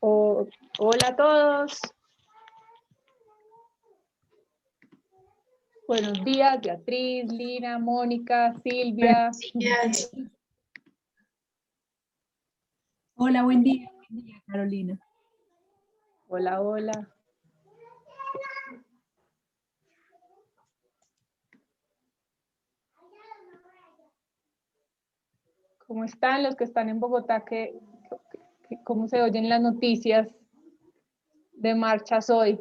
Hola a todos. Buenos días, Beatriz, Lina, Mónica, Silvia. Hola, buen día, Carolina. Hola, hola. ¿Cómo están los que están en Bogotá? ¿Cómo se oyen las noticias de marchas hoy?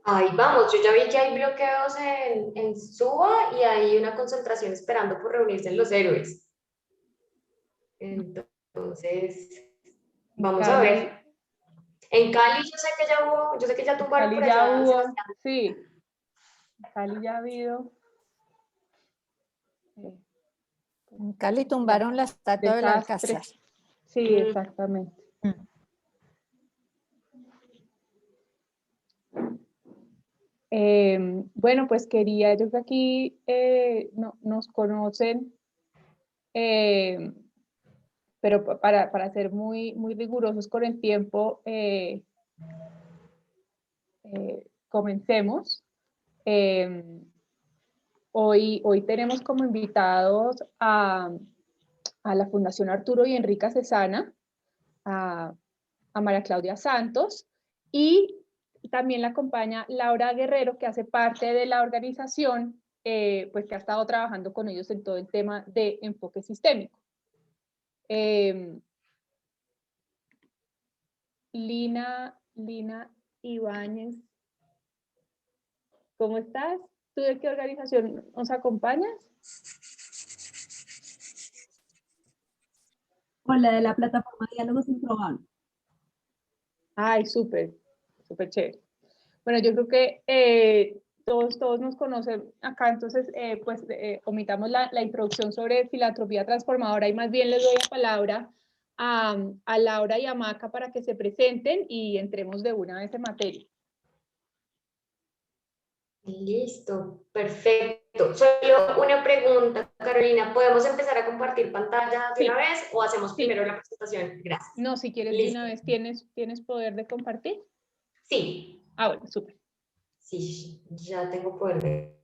Ahí vamos, yo ya vi que hay bloqueos en Suba y hay una concentración esperando por reunirse en Los Héroes. Entonces, vamos a ver. En Cali yo sé que ya hubo, yo sé que ya tumbaron por allá. Sí, en Cali ya ha habido. En Cali tumbaron la estatua del Alcázar. Sí, exactamente. Bueno, pues quería, yo que aquí nos conocen, pero para ser muy rigurosos con el tiempo, comencemos. Hoy tenemos como invitados a la Fundación Arturo y Enrica Cesana, a María Claudia Santos, y también la acompaña Laura Guerrero, que hace parte de la organización, pues que ha estado trabajando con ellos en todo el tema de enfoque sistémico. Lina Ibáñez, ¿cómo estás? ¿Tú de qué organización nos acompañas? Hola, de la plataforma Diálogos Improbables. Ay, súper chévere. Bueno, yo creo que todos nos conocen acá, entonces omitamos la introducción sobre filantropía transformadora y más bien les doy la palabra a Laura y a Maca para que se presenten y entremos de una vez en materia. Listo, perfecto. Solo una pregunta, Carolina. ¿Podemos empezar a compartir pantalla de una vez o hacemos primero la presentación? Gracias. No, si quieres de una vez, ¿tienes poder de compartir? Sí. Ah, bueno, súper. Sí, ya tengo poder de...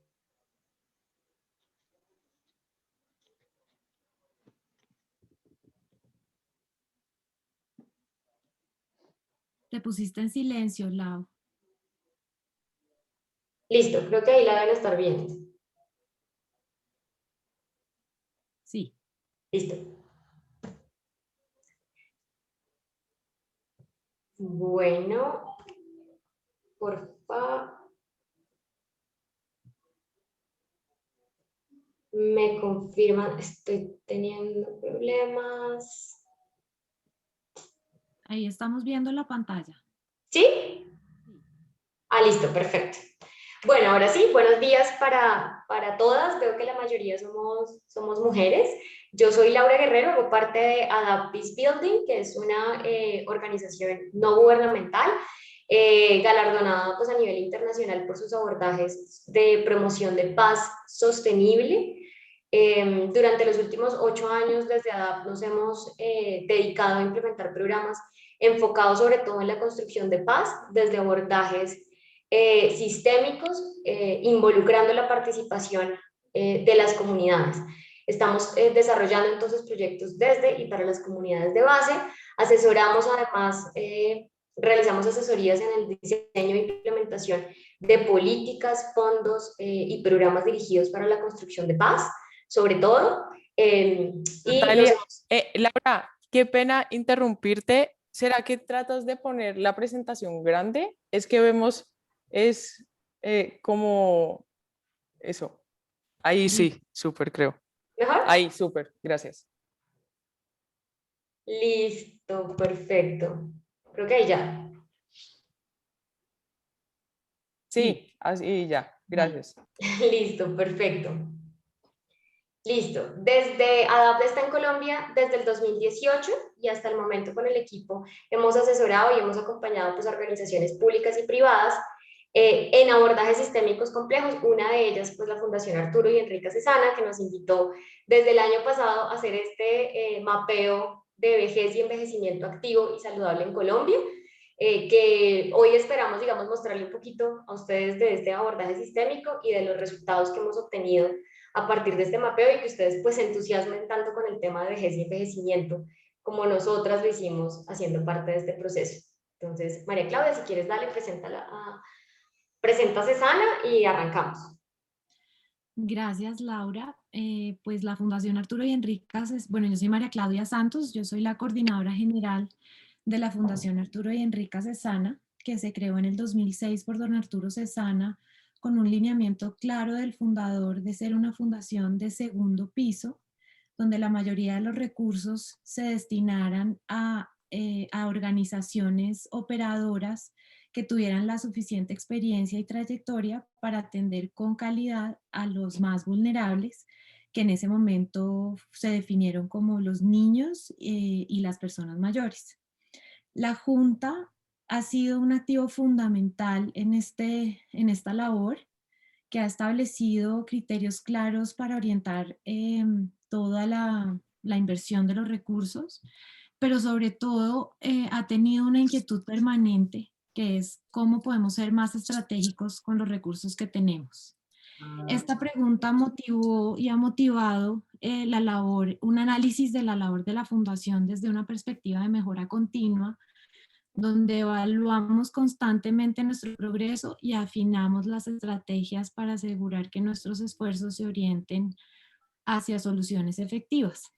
Te pusiste en silencio, Lau. Listo, creo que ahí la deben estar viendo. Sí. Listo. Bueno, porfa. Me confirman, estoy teniendo problemas. Ahí estamos viendo la pantalla. ¿Sí? Ah, listo, perfecto. Bueno, ahora sí, buenos días para todas. Veo que la mayoría somos mujeres. Yo soy Laura Guerrero, hago parte de Adapt Peace Building, que es una organización no gubernamental galardonada pues, a nivel internacional por sus abordajes de promoción de paz sostenible. Durante los últimos 8 años desde ADAPT nos hemos dedicado a implementar programas enfocados sobre todo en la construcción de paz desde abordajes sistémicos, involucrando la participación de las comunidades. Estamos desarrollando entonces proyectos desde y para las comunidades de base. Asesoramos además, realizamos asesorías en el diseño e implementación de políticas, fondos y programas dirigidos para la construcción de paz, sobre todo. Natalia, Laura, qué pena interrumpirte. ¿Será que tratas de poner la presentación grande? Es que vemos, como eso. Ahí sí, súper creo. ¿Mejor? Ahí, súper, gracias. Listo, perfecto. Creo que ahí ya. Sí, así ya, gracias. Listo, perfecto. Listo. Desde ADAPT está en Colombia desde el 2018 y hasta el momento con el equipo hemos asesorado y hemos acompañado pues, a organizaciones públicas y privadas en abordajes sistémicos complejos. Una de ellas, pues la Fundación Arturo y Enrica Cesana, que nos invitó desde el año pasado a hacer este mapeo de vejez y envejecimiento activo y saludable en Colombia, que hoy esperamos, digamos, mostrarle un poquito a ustedes de este abordaje sistémico y de los resultados que hemos obtenido a partir de este mapeo, y que ustedes pues se entusiasmen tanto con el tema de vejez y envejecimiento como nosotras lo hicimos haciendo parte de este proceso. Entonces, María Claudia, si quieres, dale, presenta Cesana y arrancamos. Gracias, Laura. Pues la Fundación Arturo y Enricas, bueno, yo soy María Claudia Santos, yo soy la coordinadora general de la Fundación Arturo y Enricas Cesana, que se creó en el 2006 por don Arturo Cesana, con un lineamiento claro del fundador de ser una fundación de segundo piso, donde la mayoría de los recursos se destinaran a organizaciones operadoras que tuvieran la suficiente experiencia y trayectoria para atender con calidad a los más vulnerables, que en ese momento se definieron como los niños y las personas mayores. La Junta ha sido un activo fundamental en esta labor, que ha establecido criterios claros para orientar toda la inversión de los recursos, pero sobre todo ha tenido una inquietud permanente, que es cómo podemos ser más estratégicos con los recursos que tenemos. Esta pregunta motivó y ha motivado un análisis de la labor de la Fundación desde una perspectiva de mejora continua, donde evaluamos constantemente nuestro progreso y afinamos las estrategias para asegurar que nuestros esfuerzos se orienten hacia soluciones efectivas.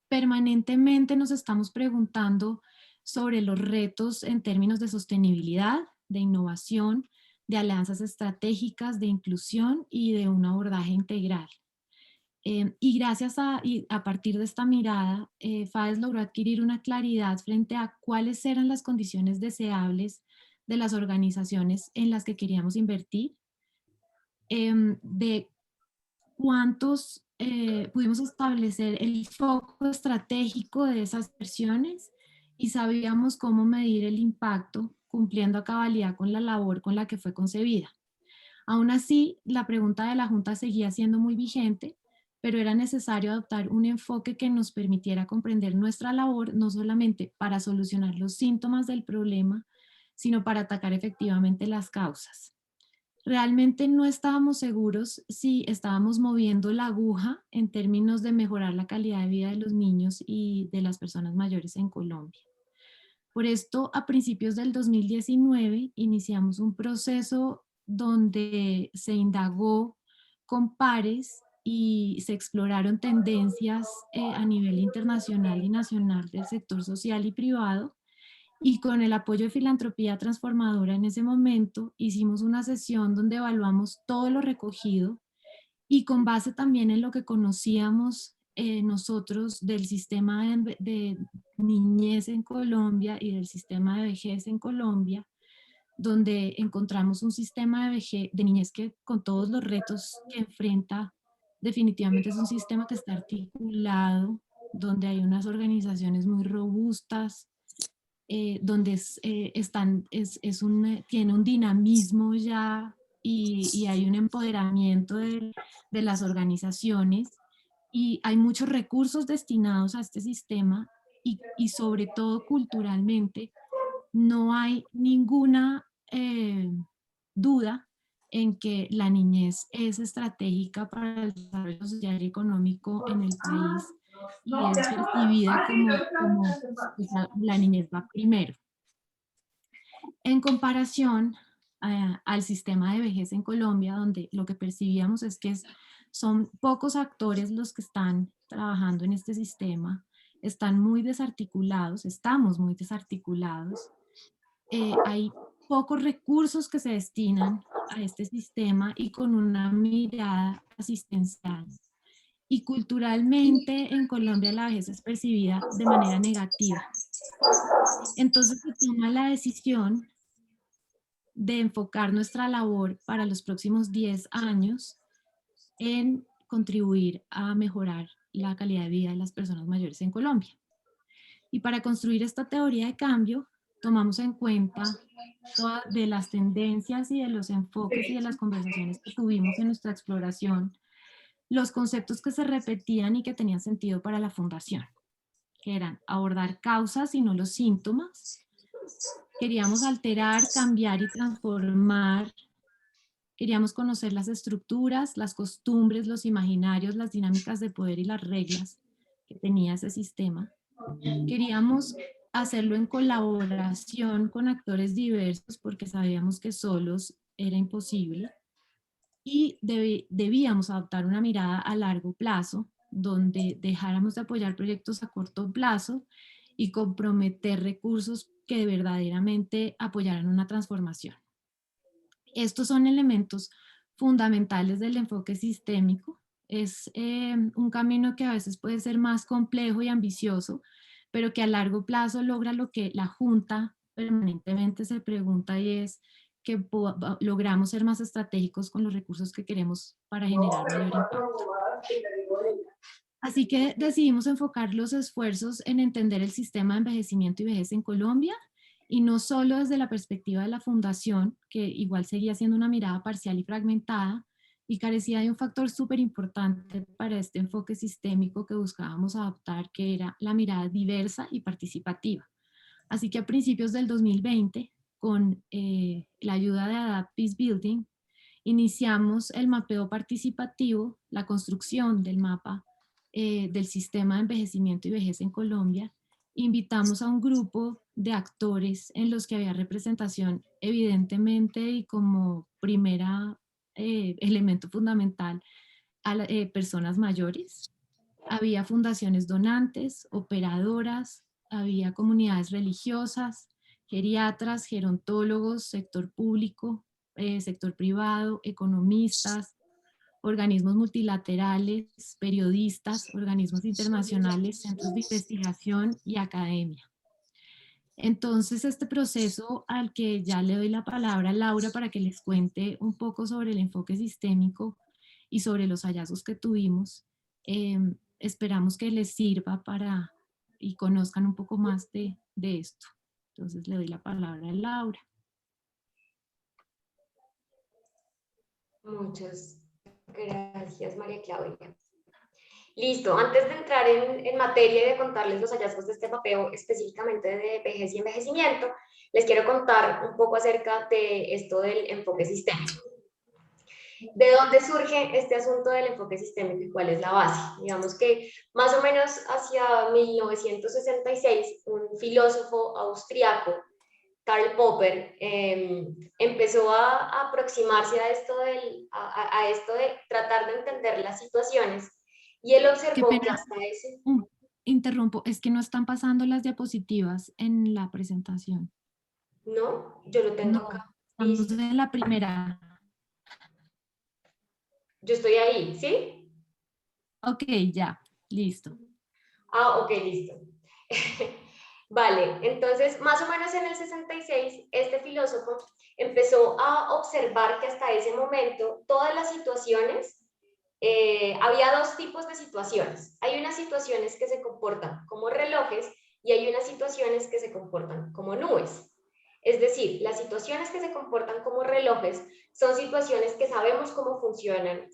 Permanentemente nos estamos preguntando sobre los retos en términos de sostenibilidad, de innovación, de alianzas estratégicas, de inclusión y de un abordaje integral. Y gracias a partir de esta mirada, FAES logró adquirir una claridad frente a cuáles eran las condiciones deseables de las organizaciones en las que queríamos invertir, de cuántos pudimos establecer el foco estratégico de esas inversiones y sabíamos cómo medir el impacto cumpliendo a cabalidad con la labor con la que fue concebida. Aún así, la pregunta de la Junta seguía siendo muy vigente, pero era necesario adoptar un enfoque que nos permitiera comprender nuestra labor no solamente para solucionar los síntomas del problema, sino para atacar efectivamente las causas. Realmente no estábamos seguros si estábamos moviendo la aguja en términos de mejorar la calidad de vida de los niños y de las personas mayores en Colombia. Por esto, a principios del 2019, iniciamos un proceso donde se indagó con pares y se exploraron tendencias a nivel internacional y nacional del sector social y privado, y con el apoyo de Filantropía Transformadora en ese momento hicimos una sesión donde evaluamos todo lo recogido y con base también en lo que conocíamos nosotros del sistema de niñez en Colombia y del sistema de vejez en Colombia, donde encontramos un sistema de niñez que, con todos los retos que enfrenta, definitivamente es un sistema que está articulado, donde hay unas organizaciones muy robustas, donde tiene un dinamismo ya y hay un empoderamiento de las organizaciones, y hay muchos recursos destinados a este sistema y sobre todo culturalmente no hay ninguna duda en que la niñez es estratégica para el desarrollo social y económico en el país y es percibida como la niñez va primero. En comparación al sistema de vejez en Colombia, donde lo que percibíamos es que son pocos actores los que están trabajando en este sistema, están muy desarticulados, estamos muy desarticulados, hay pocos recursos que se destinan a este sistema y con una mirada asistencial. Y culturalmente en Colombia la vejez es percibida de manera negativa. Entonces se toma la decisión de enfocar nuestra labor para los próximos 10 años en contribuir a mejorar la calidad de vida de las personas mayores en Colombia. Y para construir esta teoría de cambio, tomamos en cuenta todas de las tendencias y de los enfoques y de las conversaciones que tuvimos en nuestra exploración, los conceptos que se repetían y que tenían sentido para la fundación. que eran abordar causas y no los síntomas. Queríamos alterar, cambiar y transformar. Queríamos conocer las estructuras, las costumbres, los imaginarios, las dinámicas de poder y las reglas que tenía ese sistema. Queríamos hacerlo en colaboración con actores diversos porque sabíamos que solos era imposible. Y debíamos adoptar una mirada a largo plazo, donde dejáramos de apoyar proyectos a corto plazo y comprometer recursos que verdaderamente apoyaran una transformación. Estos son elementos fundamentales del enfoque sistémico. Es un camino que a veces puede ser más complejo y ambicioso, pero que a largo plazo logra lo que la Junta permanentemente se pregunta, y es que logramos ser más estratégicos con los recursos que queremos para generar mayor impacto. Así que decidimos enfocar los esfuerzos en entender el sistema de envejecimiento y vejez en Colombia, y no solo desde la perspectiva de la fundación, que igual seguía siendo una mirada parcial y fragmentada, y carecía de un factor súper importante para este enfoque sistémico que buscábamos adoptar, que era la mirada diversa y participativa. Así que a principios del 2020, con la ayuda de Adapt Peace Building, iniciamos el mapeo participativo, la construcción del mapa del sistema de envejecimiento y vejez en Colombia. Invitamos a un grupo de actores en los que había representación evidentemente y como primera elemento fundamental a personas mayores. Había fundaciones donantes, operadoras, había comunidades religiosas, geriatras, gerontólogos, sector público, sector privado, economistas, organismos multilaterales, periodistas, organismos internacionales, centros de investigación y academia. Entonces, este proceso al que ya le doy la palabra a Laura para que les cuente un poco sobre el enfoque sistémico y sobre los hallazgos que tuvimos, esperamos que les sirva para y conozcan un poco más de esto. Entonces, le doy la palabra a Laura. Muchas gracias, María Claudia. Listo, antes de entrar en materia y de contarles los hallazgos de este mapeo específicamente de vejez y envejecimiento, les quiero contar un poco acerca de esto del enfoque sistémico. ¿De dónde surge este asunto del enfoque sistémico y cuál es la base? Digamos que más o menos hacia 1966, un filósofo austriaco, Karl Popper, empezó a aproximarse a esto de tratar de entender las situaciones, y él observó que hasta ese... Interrumpo, es que no están pasando las diapositivas en la presentación. ¿No? Yo lo tengo acá. Estamos en la primera. Yo estoy ahí, ¿sí? Ok, ya, listo. Ah, ok, listo. Vale, entonces más o menos en el 66, este filósofo empezó a observar que hasta ese momento todas las situaciones, había dos tipos de situaciones. Hay unas situaciones que se comportan como relojes y hay unas situaciones que se comportan como nubes. Es decir, las situaciones que se comportan como relojes son situaciones que sabemos cómo funcionan,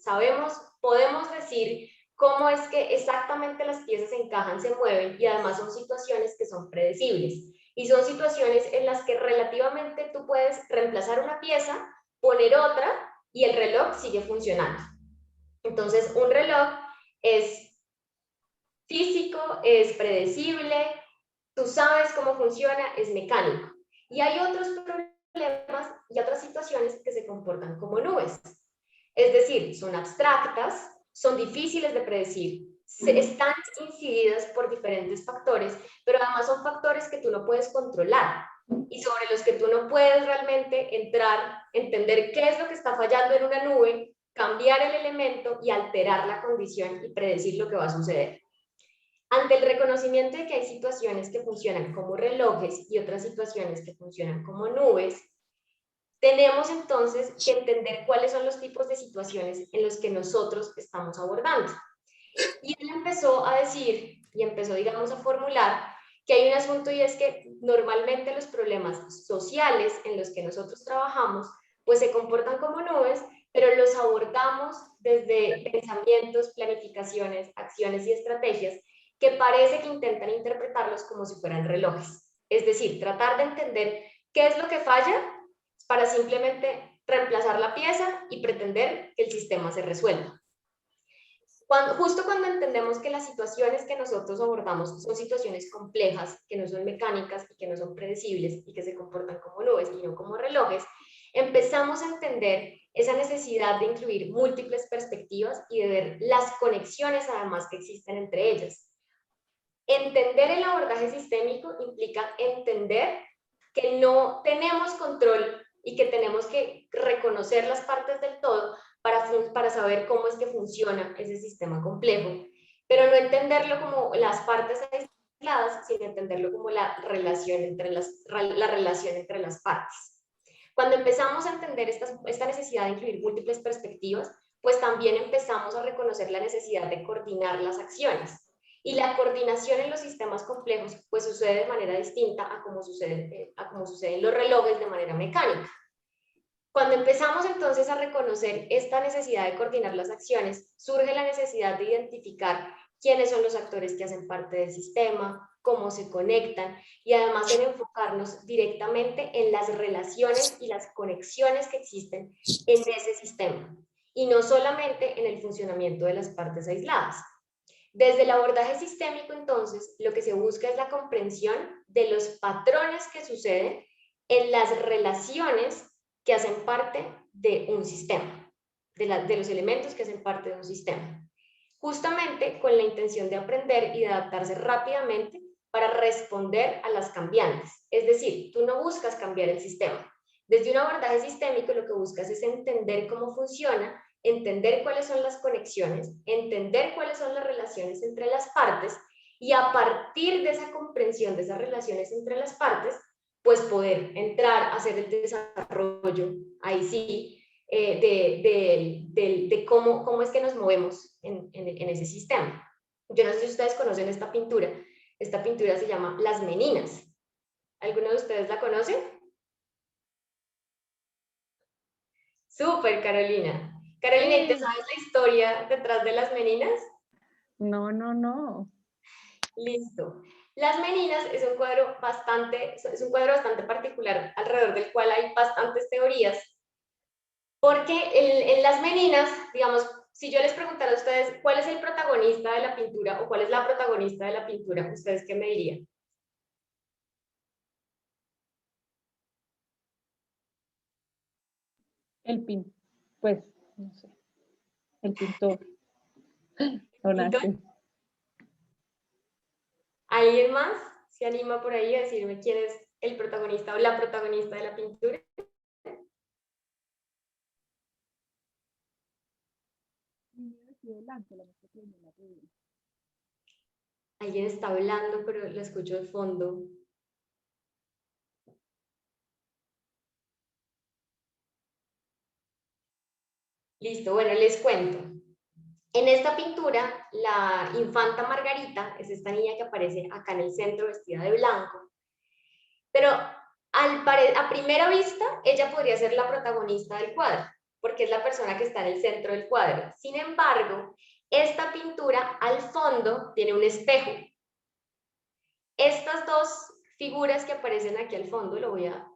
podemos decir cómo es que exactamente las piezas se encajan, se mueven, y además son situaciones que son predecibles. Y son situaciones en las que relativamente tú puedes reemplazar una pieza, poner otra y el reloj sigue funcionando. Entonces, un reloj es físico, es predecible, tú sabes cómo funciona, es mecánico. Y hay otros problemas y otras situaciones que se comportan como nubes. Es decir, son abstractas, son difíciles de predecir, están incididas por diferentes factores, pero además son factores que tú no puedes controlar y sobre los que tú no puedes realmente entrar, entender qué es lo que está fallando en una nube, cambiar el elemento y alterar la condición y predecir lo que va a suceder. Ante el reconocimiento de que hay situaciones que funcionan como relojes y otras situaciones que funcionan como nubes, tenemos entonces que entender cuáles son los tipos de situaciones en los que nosotros estamos abordando. Y él empezó a decir, y empezó, digamos, a formular que hay un asunto, y es que normalmente los problemas sociales en los que nosotros trabajamos, pues se comportan como nubes, pero los abordamos desde pensamientos, planificaciones, acciones y estrategias que parece que intentan interpretarlos como si fueran relojes. Es decir, tratar de entender qué es lo que falla para simplemente reemplazar la pieza y pretender que el sistema se resuelva. Justo cuando entendemos que las situaciones que nosotros abordamos son situaciones complejas, que no son mecánicas y que no son predecibles y que se comportan como nubes y no como relojes, empezamos a entender esa necesidad de incluir múltiples perspectivas y de ver las conexiones además que existen entre ellas. Entender el abordaje sistémico implica entender que no tenemos control y que tenemos que reconocer las partes del todo para saber cómo es que funciona ese sistema complejo, pero no entenderlo como las partes aisladas, sino entenderlo como la relación entre las partes. Cuando empezamos a entender esta necesidad de incluir múltiples perspectivas, pues también empezamos a reconocer la necesidad de coordinar las acciones. Y la coordinación en los sistemas complejos pues sucede de manera distinta a como sucede en los relojes de manera mecánica. Cuando empezamos entonces a reconocer esta necesidad de coordinar las acciones, surge la necesidad de identificar quiénes son los actores que hacen parte del sistema, cómo se conectan y además en enfocarnos directamente en las relaciones y las conexiones que existen en ese sistema y no solamente en el funcionamiento de las partes aisladas. Desde el abordaje sistémico, entonces, lo que se busca es la comprensión de los patrones que suceden en las relaciones que hacen parte de un sistema, de los elementos que hacen parte de un sistema, justamente con la intención de aprender y de adaptarse rápidamente para responder a las cambiantes. Es decir, tú no buscas cambiar el sistema. Desde un abordaje sistémico lo que buscas es entender cómo funciona, entender cuáles son las conexiones, entender cuáles son las relaciones entre las partes y a partir de esa comprensión de esas relaciones entre las partes, pues poder entrar a hacer el desarrollo, ahí sí, de cómo es que nos movemos en ese sistema. Yo no sé si ustedes conocen esta pintura se llama Las Meninas. ¿Alguno de ustedes la conoce? Súper, Carolina. Carolina, ¿y te sabes la historia detrás de Las Meninas? No. Listo. Las Meninas es un cuadro bastante particular, alrededor del cual hay bastantes teorías, porque en Las Meninas, digamos, si yo les preguntara a ustedes cuál es el protagonista de la pintura o cuál es la protagonista de la pintura, ¿ustedes qué me dirían? Pues, no sé, el pintor. Donaste. ¿Alguien más se anima por ahí a decirme quién es el protagonista o la protagonista de la pintura? Alguien está hablando, pero lo escucho de fondo. Listo, bueno, les cuento. En esta pintura, la infanta Margarita es esta niña que aparece acá en el centro vestida de blanco, pero a primera vista ella podría ser la protagonista del cuadro, porque es la persona que está en el centro del cuadro. Sin embargo, esta pintura al fondo tiene un espejo. Estas dos figuras que aparecen aquí al fondo, lo voy a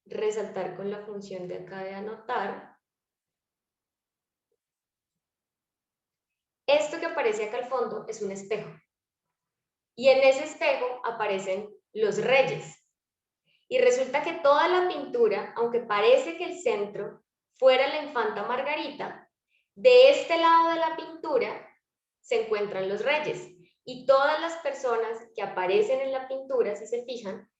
resaltar con la función de acá de anotar. Esto que aparece acá al fondo es un espejo. Y en ese espejo aparecen los reyes. Y resulta que toda la pintura, aunque parece que el centro fuera la infanta Margarita, de este lado de la pintura se encuentran los reyes. Y todas las personas que aparecen en la pintura, si se fijan,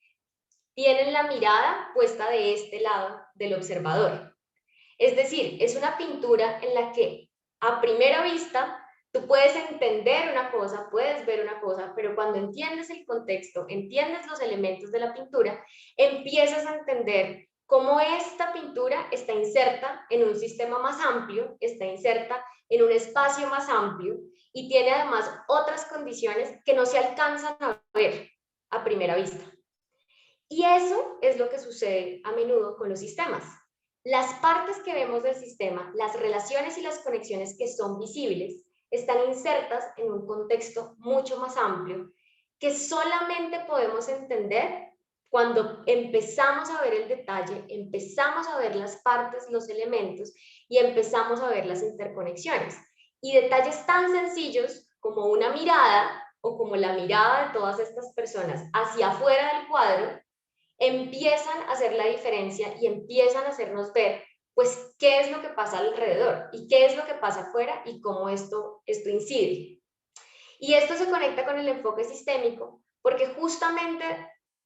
tienen la mirada puesta de este lado del observador. Es decir, es una pintura en la que a primera vista tú puedes entender una cosa, puedes ver una cosa, pero cuando entiendes el contexto, entiendes los elementos de la pintura, empiezas a entender cómo esta pintura está inserta en un sistema más amplio, está inserta en un espacio más amplio y tiene además otras condiciones que no se alcanzan a ver a primera vista. Y eso es lo que sucede a menudo con los sistemas. Las partes que vemos del sistema, las relaciones y las conexiones que son visibles, están insertas en un contexto mucho más amplio que solamente podemos entender cuando empezamos a ver el detalle, empezamos a ver las partes, los elementos y empezamos a ver las interconexiones. Y detalles tan sencillos como una mirada o como la mirada de todas estas personas hacia afuera del cuadro empiezan a hacer la diferencia y empiezan a hacernos ver pues qué es lo que pasa alrededor y qué es lo que pasa afuera y cómo esto incide. Y esto se conecta con el enfoque sistémico porque justamente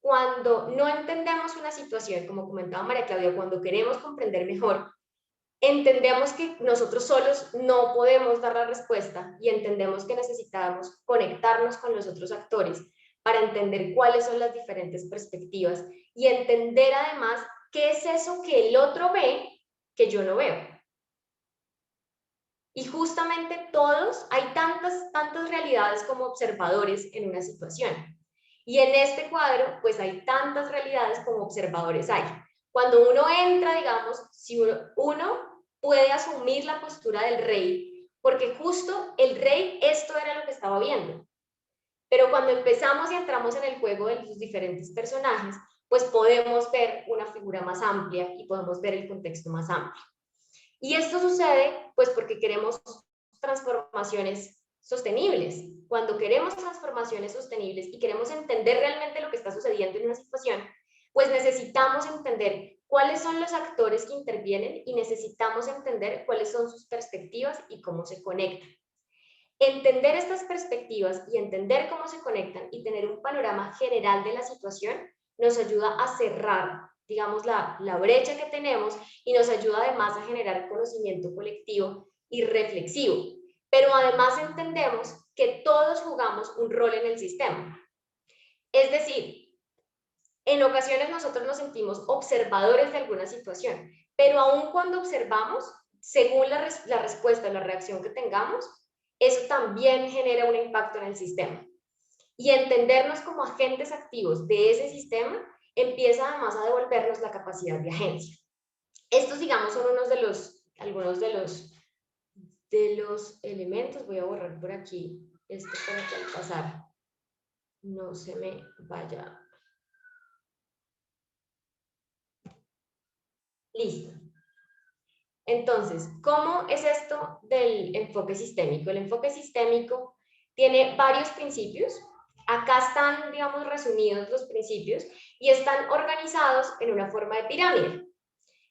cuando no entendemos una situación, como comentaba María Claudia, cuando queremos comprender mejor, entendemos que nosotros solos no podemos dar la respuesta y entendemos que necesitamos conectarnos con los otros actores para entender cuáles son las diferentes perspectivas y entender además qué es eso que el otro ve que yo no veo. Y justamente todos, hay tantas realidades como observadores en una situación. Y en este cuadro, pues hay tantas realidades como observadores hay. Cuando uno entra, digamos, si uno puede asumir la postura del rey, porque justo el rey esto era lo que estaba viendo. Pero cuando empezamos y entramos en el juego de los diferentes personajes, pues podemos ver una figura más amplia y podemos ver el contexto más amplio. Y esto sucede pues porque queremos transformaciones sostenibles. Cuando queremos transformaciones sostenibles y queremos entender realmente lo que está sucediendo en una situación, pues necesitamos entender cuáles son los actores que intervienen y necesitamos entender cuáles son sus perspectivas y cómo se conectan. Entender estas perspectivas y entender cómo se conectan y tener un panorama general de la situación nos ayuda a cerrar, digamos, la brecha que tenemos y nos ayuda además a generar conocimiento colectivo y reflexivo. Pero además entendemos que todos jugamos un rol en el sistema. Es decir, en ocasiones nosotros nos sentimos observadores de alguna situación, pero aun cuando observamos, según la respuesta o la reacción que tengamos, eso también genera un impacto en el sistema. Y entendernos como agentes activos de ese sistema empieza además a devolvernos la capacidad de agencia. Estos, digamos, son algunos de los elementos. Voy a borrar por aquí esto para que al pasar no se me vaya. Listo. Entonces, ¿cómo es esto del enfoque sistémico? El enfoque sistémico tiene varios principios. Acá están, digamos, resumidos los principios y están organizados en una forma de pirámide.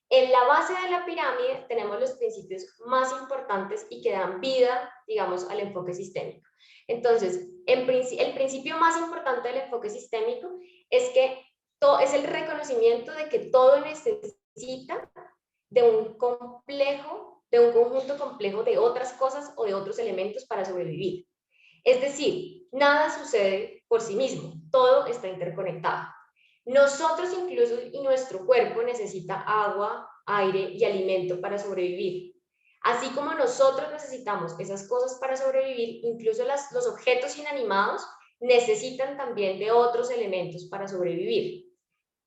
En la base de la pirámide tenemos los principios más importantes y que dan vida, digamos, al enfoque sistémico. Entonces, el principio más importante del enfoque sistémico es que es el reconocimiento de que todo necesita de un conjunto complejo de otras cosas o de otros elementos para sobrevivir. Es decir, nada sucede por sí mismo, todo está interconectado. Nosotros incluso y nuestro cuerpo necesita agua, aire y alimento para sobrevivir. Así como nosotros necesitamos esas cosas para sobrevivir, incluso los objetos inanimados necesitan también de otros elementos para sobrevivir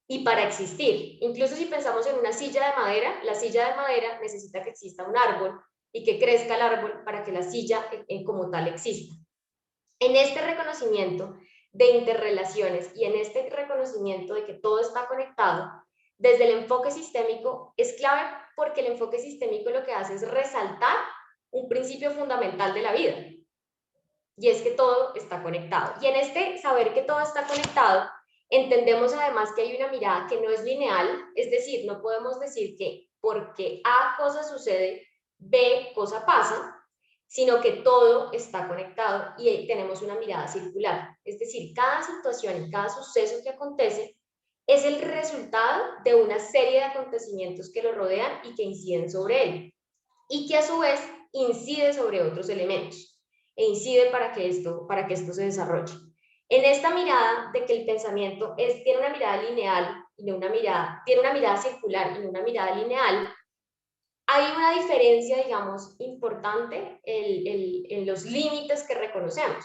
y para existir. Incluso si pensamos en una silla de madera, la silla de madera necesita que exista un árbol y que crezca el árbol para que la silla como tal exista. En este reconocimiento de interrelaciones y en este reconocimiento de que todo está conectado, desde el enfoque sistémico es clave porque el enfoque sistémico lo que hace es resaltar un principio fundamental de la vida, y es que todo está conectado. Y en este saber que todo está conectado, entendemos además que hay una mirada que no es lineal, es decir, no podemos decir que porque A cosa sucede, B cosa pasa, sino que todo está conectado y tenemos una mirada circular. Es decir, cada situación y cada suceso que acontece es el resultado de una serie de acontecimientos que lo rodean y que inciden sobre él, y que a su vez incide sobre otros elementos e incide para que esto se desarrolle. En esta mirada de que el pensamiento tiene una mirada lineal y no tiene una mirada circular y no una mirada lineal, hay una diferencia, digamos, importante en los límites que reconocemos,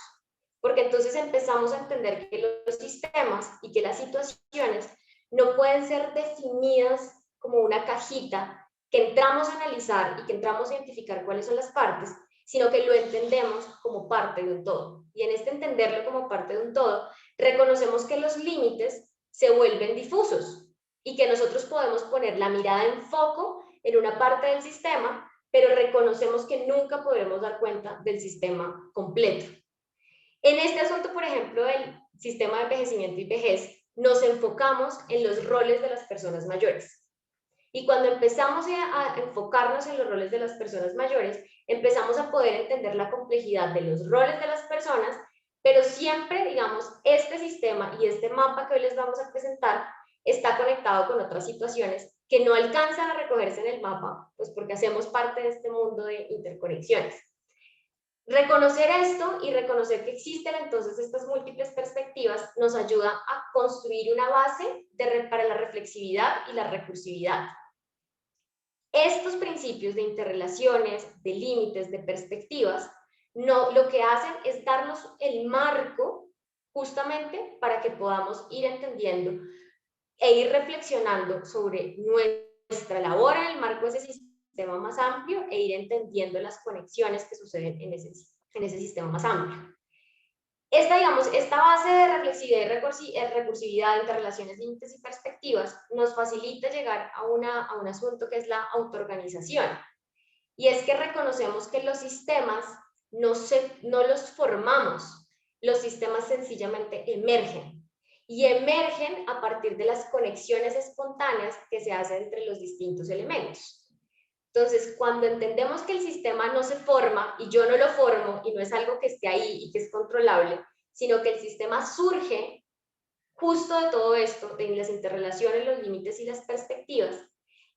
porque entonces empezamos a entender que los sistemas y que las situaciones no pueden ser definidas como una cajita que entramos a analizar y que entramos a identificar cuáles son las partes, sino que lo entendemos como parte de un todo. Y en este entenderlo como parte de un todo, reconocemos que los límites se vuelven difusos y que nosotros podemos poner la mirada en foco en una parte del sistema, pero reconocemos que nunca podremos dar cuenta del sistema completo. En este asunto, por ejemplo, del sistema de envejecimiento y vejez, nos enfocamos en los roles de las personas mayores. Y cuando empezamos a enfocarnos en los roles de las personas mayores, empezamos a poder entender la complejidad de los roles de las personas, pero siempre, digamos, este sistema y este mapa que hoy les vamos a presentar está conectado con otras situaciones que no alcanzan a recogerse en el mapa, pues porque hacemos parte de este mundo de interconexiones. Reconocer esto y reconocer que existen entonces estas múltiples perspectivas nos ayuda a construir una base para la reflexividad y la recursividad. Estos principios de interrelaciones, de límites, de perspectivas, lo que hacen es darnos el marco justamente para que podamos ir entendiendo e ir reflexionando sobre nuestra labor en el marco de ese sistema más amplio e ir entendiendo las conexiones que suceden en ese sistema más amplio. Esta base de reflexividad y recursividad, interrelaciones, límites y perspectivas nos facilita llegar a un asunto que es la autoorganización. Y es que reconocemos que los sistemas no los formamos, los sistemas sencillamente emergen. Y emergen a partir de las conexiones espontáneas que se hacen entre los distintos elementos. Entonces, cuando entendemos que el sistema no se forma y yo no lo formo y no es algo que esté ahí y que es controlable, sino que el sistema surge justo de todo esto, de las interrelaciones, los límites y las perspectivas,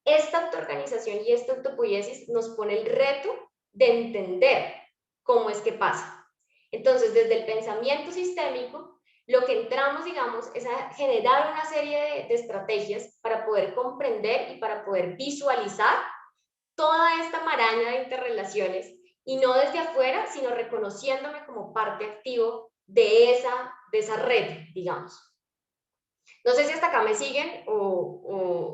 esta autoorganización y esta autopoiesis nos pone el reto de entender cómo es que pasa. Entonces, desde el pensamiento sistémico, lo que entramos, digamos, es a generar una serie de estrategias para poder comprender y para poder visualizar toda esta maraña de interrelaciones, y no desde afuera, sino reconociéndome como parte activo de esa red, digamos. No sé si hasta acá me siguen o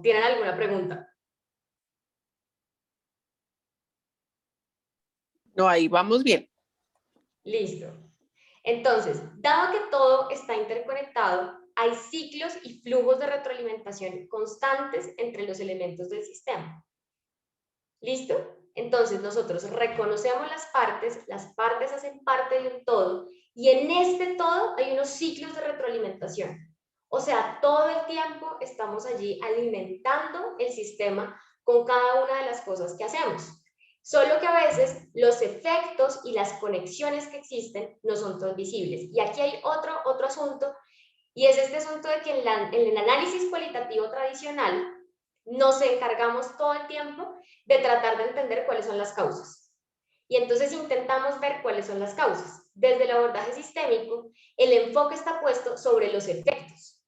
tienen alguna pregunta. No, ahí vamos bien. Listo. Entonces, dado que todo está interconectado, hay ciclos y flujos de retroalimentación constantes entre los elementos del sistema. ¿Listo? Entonces nosotros reconocemos las partes hacen parte de un todo, y en este todo hay unos ciclos de retroalimentación. O sea, todo el tiempo estamos allí alimentando el sistema con cada una de las cosas que hacemos. Solo que a veces los efectos y las conexiones que existen no son todos visibles. Y aquí hay otro asunto, y es este asunto de que en el análisis cualitativo tradicional nos encargamos todo el tiempo de tratar de entender cuáles son las causas. Y entonces intentamos ver cuáles son las causas. Desde el abordaje sistémico, el enfoque está puesto sobre los efectos.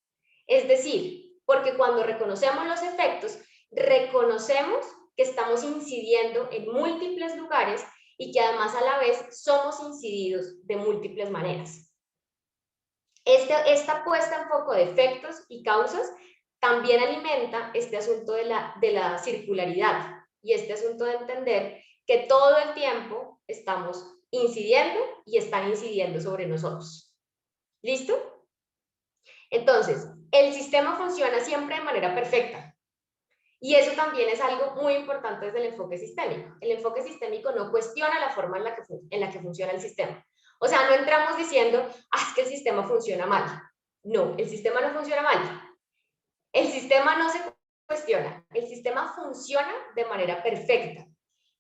Es decir, porque cuando reconocemos los efectos, reconocemos que estamos incidiendo en múltiples lugares y que además a la vez somos incididos de múltiples maneras. Esta puesta en foco de efectos y causas también alimenta este asunto de la circularidad y este asunto de entender que todo el tiempo estamos incidiendo y están incidiendo sobre nosotros. ¿Listo? Entonces, el sistema funciona siempre de manera perfecta. Y eso también es algo muy importante desde el enfoque sistémico. El enfoque sistémico no cuestiona la forma en la que funciona el sistema. O sea, no entramos diciendo, es que el sistema funciona mal. No, el sistema no funciona mal. El sistema no se cuestiona. El sistema funciona de manera perfecta.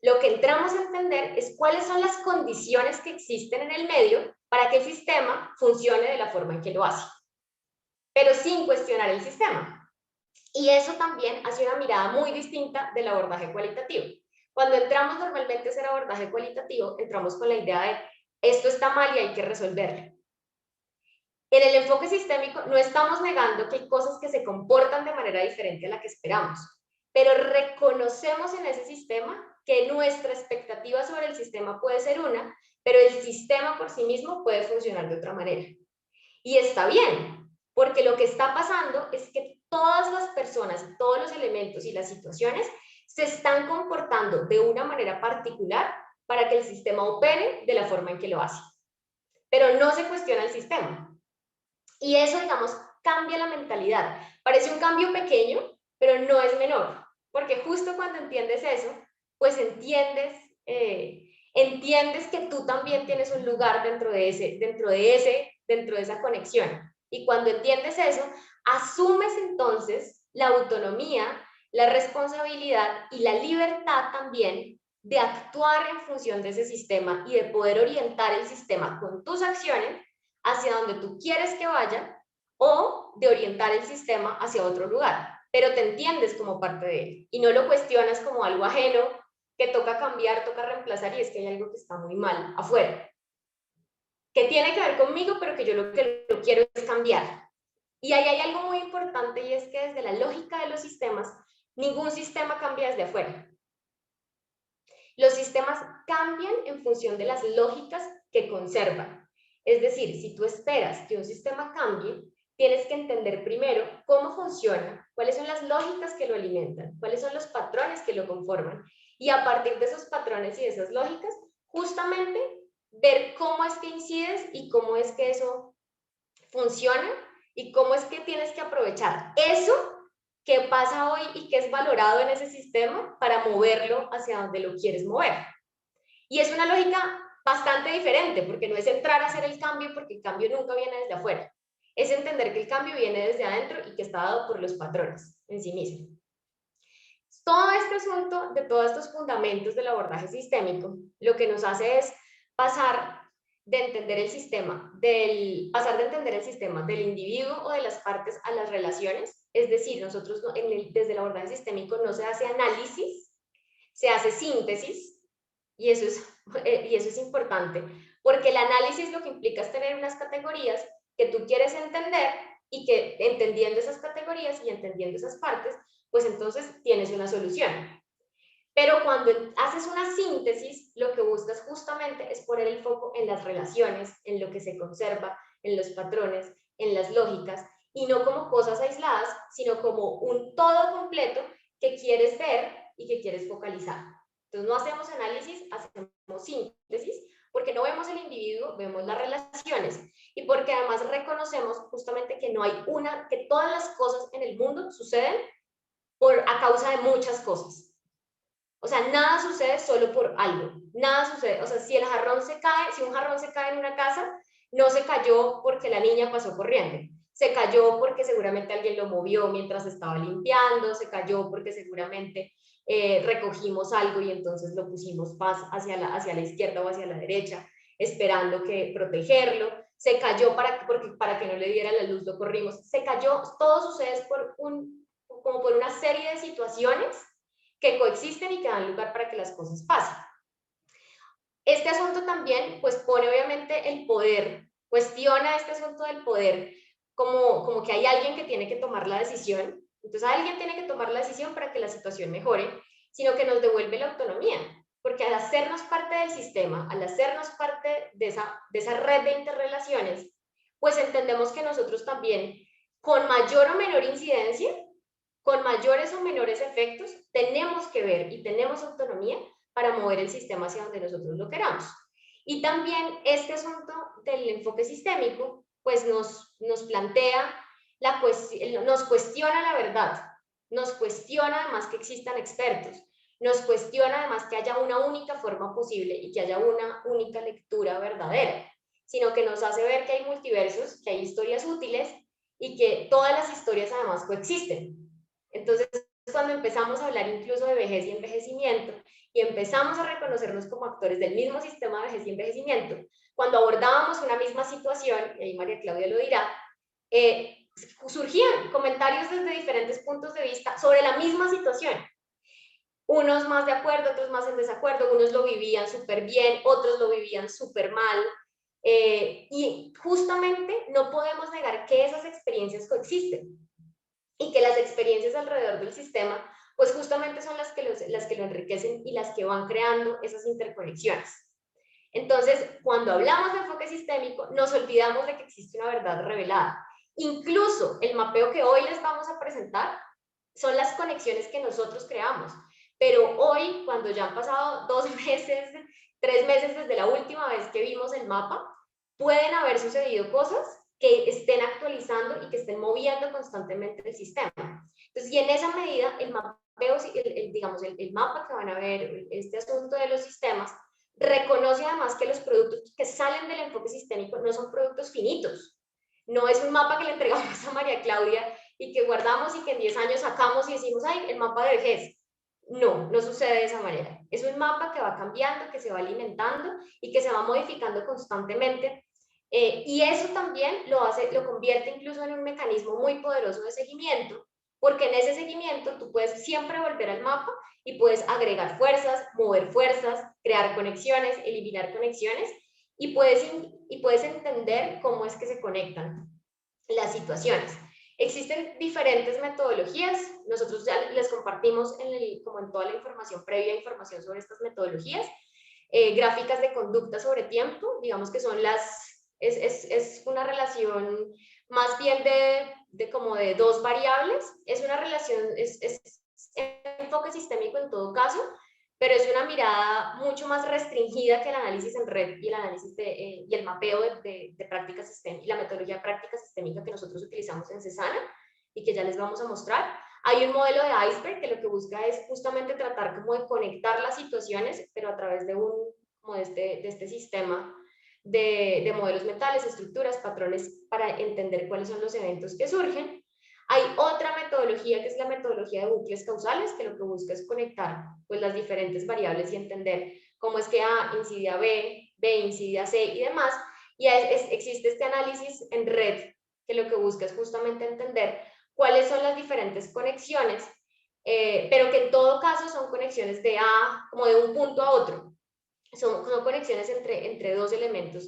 Lo que entramos a entender es cuáles son las condiciones que existen en el medio para que el sistema funcione de la forma en que lo hace. Pero sin cuestionar el sistema. Y eso también hace una mirada muy distinta del abordaje cualitativo. Cuando entramos normalmente a hacer abordaje cualitativo, entramos con la idea de esto está mal y hay que resolverlo. En el enfoque sistémico no estamos negando que hay cosas que se comportan de manera diferente a la que esperamos, pero reconocemos en ese sistema que nuestra expectativa sobre el sistema puede ser una, pero el sistema por sí mismo puede funcionar de otra manera. Y está bien, porque lo que está pasando es que todas las personas, todos los elementos y las situaciones se están comportando de una manera particular para que el sistema opere de la forma en que lo hace. Pero no se cuestiona el sistema. Y eso, digamos, cambia la mentalidad. Parece un cambio pequeño, pero no es menor, porque justo cuando entiendes eso, pues entiendes que tú también tienes un lugar dentro de esa conexión. Y cuando entiendes eso, asumes entonces la autonomía, la responsabilidad y la libertad también de actuar en función de ese sistema y de poder orientar el sistema con tus acciones hacia donde tú quieres que vaya, o de orientar el sistema hacia otro lugar, pero te entiendes como parte de él y no lo cuestionas como algo ajeno que toca cambiar, toca reemplazar y es que hay algo que está muy mal afuera, que tiene que ver conmigo, pero que yo lo que lo quiero es cambiar. Y ahí hay algo muy importante y es que desde la lógica de los sistemas, ningún sistema cambia desde afuera. Los sistemas cambian en función de las lógicas que conservan. Es decir, si tú esperas que un sistema cambie, tienes que entender primero cómo funciona, cuáles son las lógicas que lo alimentan, cuáles son los patrones que lo conforman, y a partir de esos patrones y de esas lógicas, justamente ver cómo es que incides y cómo es que eso funciona y cómo es que tienes que aprovechar eso que pasa hoy y que es valorado en ese sistema para moverlo hacia donde lo quieres mover. Y es una lógica bastante diferente, porque no es entrar a hacer el cambio, porque el cambio nunca viene desde afuera. Es entender que el cambio viene desde adentro y que está dado por los patrones en sí mismo. Todo este asunto de todos estos fundamentos del abordaje sistémico, lo que nos hace es pasar de entender el sistema, del individuo o de las partes a las relaciones. Es decir, nosotros desde el abordaje sistémico no se hace análisis, se hace síntesis, y eso es importante, porque el análisis lo que implica es tener unas categorías que tú quieres entender y que entendiendo esas categorías y entendiendo esas partes, pues entonces tienes una solución. Pero cuando haces una síntesis, lo que buscas justamente es poner el foco en las relaciones, en lo que se conserva, en los patrones, en las lógicas, y no como cosas aisladas, sino como un todo completo que quieres ver y que quieres focalizar. Entonces no hacemos análisis, hacemos síntesis, porque no vemos el individuo, vemos las relaciones, y porque además reconocemos justamente que no hay que todas las cosas en el mundo suceden a causa de muchas cosas. O sea, nada sucede solo por algo, nada sucede, o sea, si un jarrón se cae en una casa, no se cayó porque la niña pasó corriendo, se cayó porque seguramente alguien lo movió mientras estaba limpiando, se cayó porque seguramente recogimos algo y entonces lo pusimos hacia la izquierda o hacia la derecha, esperando protegerlo, se cayó para que no le diera la luz, lo corrimos, se cayó, todo sucede como por una serie de situaciones que coexisten y que dan lugar para que las cosas pasen. Este asunto también pues pone obviamente el poder, cuestiona este asunto del poder como que hay alguien que tiene que tomar la decisión, entonces alguien tiene que tomar la decisión para que la situación mejore, sino que nos devuelve la autonomía, porque al hacernos parte del sistema, al hacernos parte de esa red de interrelaciones, pues entendemos que nosotros también, con mayor o menor incidencia, con mayores o menores efectos, tenemos que ver y tenemos autonomía para mover el sistema hacia donde nosotros lo queramos. Y también este asunto del enfoque sistémico, pues nos plantea, nos cuestiona la verdad, nos cuestiona además que existan expertos, nos cuestiona además que haya una única forma posible y que haya una única lectura verdadera, sino que nos hace ver que hay multiversos, que hay historias útiles y que todas las historias además coexisten. Entonces, cuando empezamos a hablar incluso de vejez y envejecimiento, y empezamos a reconocernos como actores del mismo sistema de vejez y envejecimiento, cuando abordábamos una misma situación, y ahí María Claudia lo dirá, surgían comentarios desde diferentes puntos de vista sobre la misma situación. Unos más de acuerdo, otros más en desacuerdo, unos lo vivían súper bien, otros lo vivían súper mal, y justamente no podemos negar que esas experiencias coexisten y que las experiencias alrededor del sistema pues justamente son las que lo enriquecen y las que van creando esas interconexiones. Entonces, cuando hablamos de enfoque sistémico, nos olvidamos de que existe una verdad revelada. Incluso el mapeo que hoy les vamos a presentar son las conexiones que nosotros creamos, Pero hoy, cuando ya han pasado 2 meses, 3 meses desde la última vez que vimos el mapa, pueden haber sucedido cosas que estén actualizando y que estén moviendo constantemente el sistema. Entonces, y en esa medida, el mapeo, digamos, el mapa que van a ver, este asunto de los sistemas, reconoce además que los productos que salen del enfoque sistémico no son productos finitos. No es un mapa que le entregamos a María Claudia y que guardamos y que en 10 años sacamos y decimos, ay, el mapa de vejez. No, no sucede de esa manera. Es un mapa que va cambiando, que se va alimentando y que se va modificando constantemente. Y eso también lo convierte incluso en un mecanismo muy poderoso de seguimiento, porque en ese seguimiento tú puedes siempre volver al mapa y puedes agregar fuerzas, mover fuerzas, crear conexiones, eliminar conexiones y puedes entender cómo es que se conectan las situaciones. Existen diferentes metodologías, nosotros ya les compartimos como en toda la información previa, información sobre estas metodologías, gráficas de conducta sobre tiempo, digamos que son es una relación más bien como de dos variables, es una relación, es enfoque sistémico en todo caso, pero es una mirada mucho más restringida que el análisis en red y el análisis y el mapeo de prácticas sistémicas, y la metodología de práctica sistémica que nosotros utilizamos en Cesana y que ya les vamos a mostrar. Hay un modelo de iceberg que lo que busca es justamente tratar como de conectar las situaciones, pero a través de este sistema de modelos mentales, estructuras, patrones, para entender cuáles son los eventos que surgen. Hay otra metodología que es la metodología de bucles causales, que lo que busca es conectar pues, las diferentes variables y entender cómo es que A incide a B, B incide a C y demás. Y existe este análisis en red, que lo que busca es justamente entender cuáles son las diferentes conexiones, pero que en todo caso son conexiones de A, como de un punto a otro. Son conexiones entre dos elementos,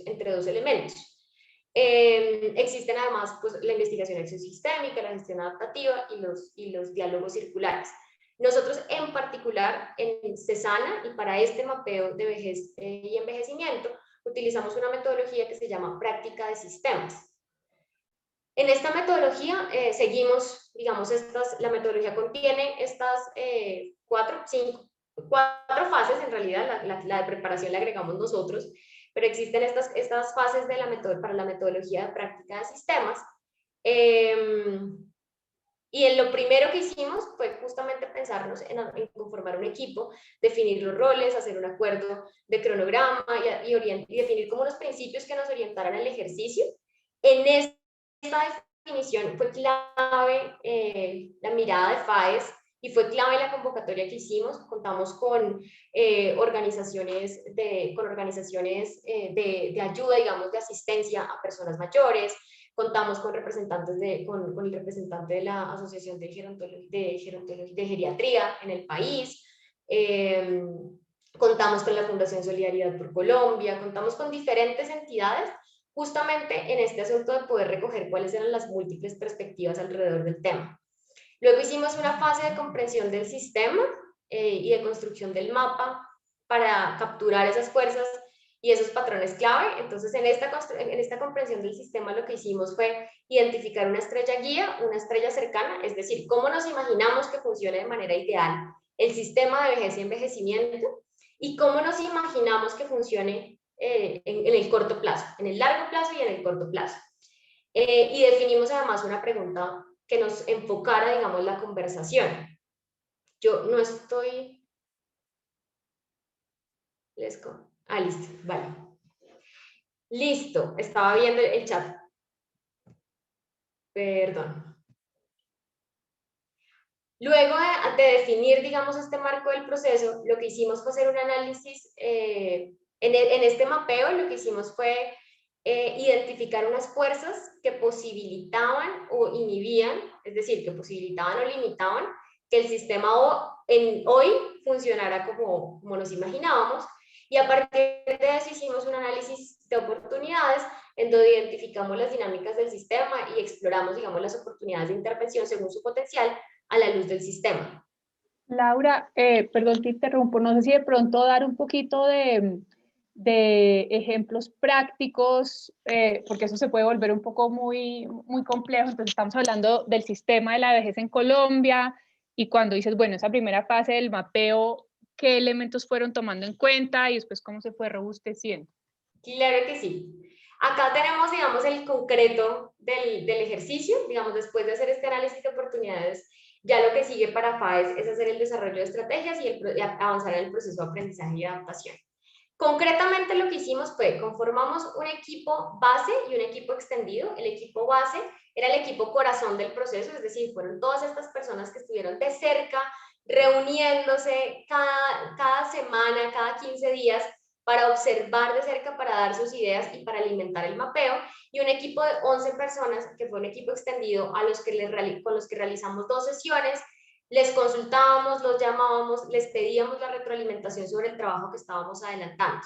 existen además pues, la investigación exosistémica, la gestión adaptativa y los diálogos circulares. Nosotros en particular en Cesana y para este mapeo de vejez y envejecimiento utilizamos una metodología que se llama práctica de sistemas. En esta metodología seguimos, digamos, la metodología contiene estas 4 fases, en realidad la de preparación la agregamos nosotros, pero existen estas fases para la metodología de práctica de sistemas. Y en lo primero que hicimos fue justamente pensarnos en conformar un equipo, definir los roles, hacer un acuerdo de cronograma y definir como los principios que nos orientaran al ejercicio. En esta definición fue clave la mirada de FAES y fue clave la convocatoria que hicimos. Contamos con organizaciones de ayuda, digamos, de asistencia a personas mayores. Contamos con representantes con el representante de la Asociación de Geriatría en el país. Contamos con la Fundación Solidaridad por Colombia. Contamos con diferentes entidades justamente en este asunto de poder recoger cuáles eran las múltiples perspectivas alrededor del tema. Luego hicimos una fase de comprensión del sistema y de construcción del mapa para capturar esas fuerzas y esos patrones clave. Entonces, en esta comprensión del sistema lo que hicimos fue identificar una estrella guía, una estrella cercana, es decir, cómo nos imaginamos que funcione de manera ideal el sistema de vejez y envejecimiento y cómo nos imaginamos que funcione en el corto plazo, en el largo plazo y en el corto plazo. Y definimos además una pregunta que nos enfocara, digamos, la conversación. Yo no estoy... listo, vale. Listo, estaba viendo el chat. Perdón. Luego de definir, digamos, este marco del proceso, lo que hicimos fue hacer un análisis en este mapeo. Lo que hicimos fue identificar unas fuerzas que posibilitaban o inhibían, es decir, que posibilitaban o limitaban que el sistema hoy funcionara como nos imaginábamos, y a partir de eso hicimos un análisis de oportunidades en donde identificamos las dinámicas del sistema y exploramos, digamos, las oportunidades de intervención según su potencial a la luz del sistema. Laura, perdón, te interrumpo, no sé si de pronto dar un poquito de ejemplos prácticos, porque eso se puede volver un poco muy complejo. Entonces estamos hablando del sistema de la vejez en Colombia, Y cuando dices, bueno, esa primera fase del mapeo, ¿qué elementos fueron tomando en cuenta y después cómo se fue robusteciendo? Claro que sí. Acá tenemos, digamos, el concreto del ejercicio. Digamos, después de hacer este análisis de oportunidades, ya lo que sigue para FAES es hacer el desarrollo de estrategias y avanzar en el proceso de aprendizaje y adaptación. Concretamente lo que hicimos fue, conformamos un equipo base y un equipo extendido. El equipo base era el equipo corazón del proceso, es decir, fueron todas estas personas que estuvieron de cerca, reuniéndose cada semana, cada 15 días, para observar de cerca, para dar sus ideas y para alimentar el mapeo, y un equipo de 11 personas, que fue un equipo extendido, con los que realizamos 2 sesiones, les consultábamos, los llamábamos, les pedíamos la retroalimentación sobre el trabajo que estábamos adelantando.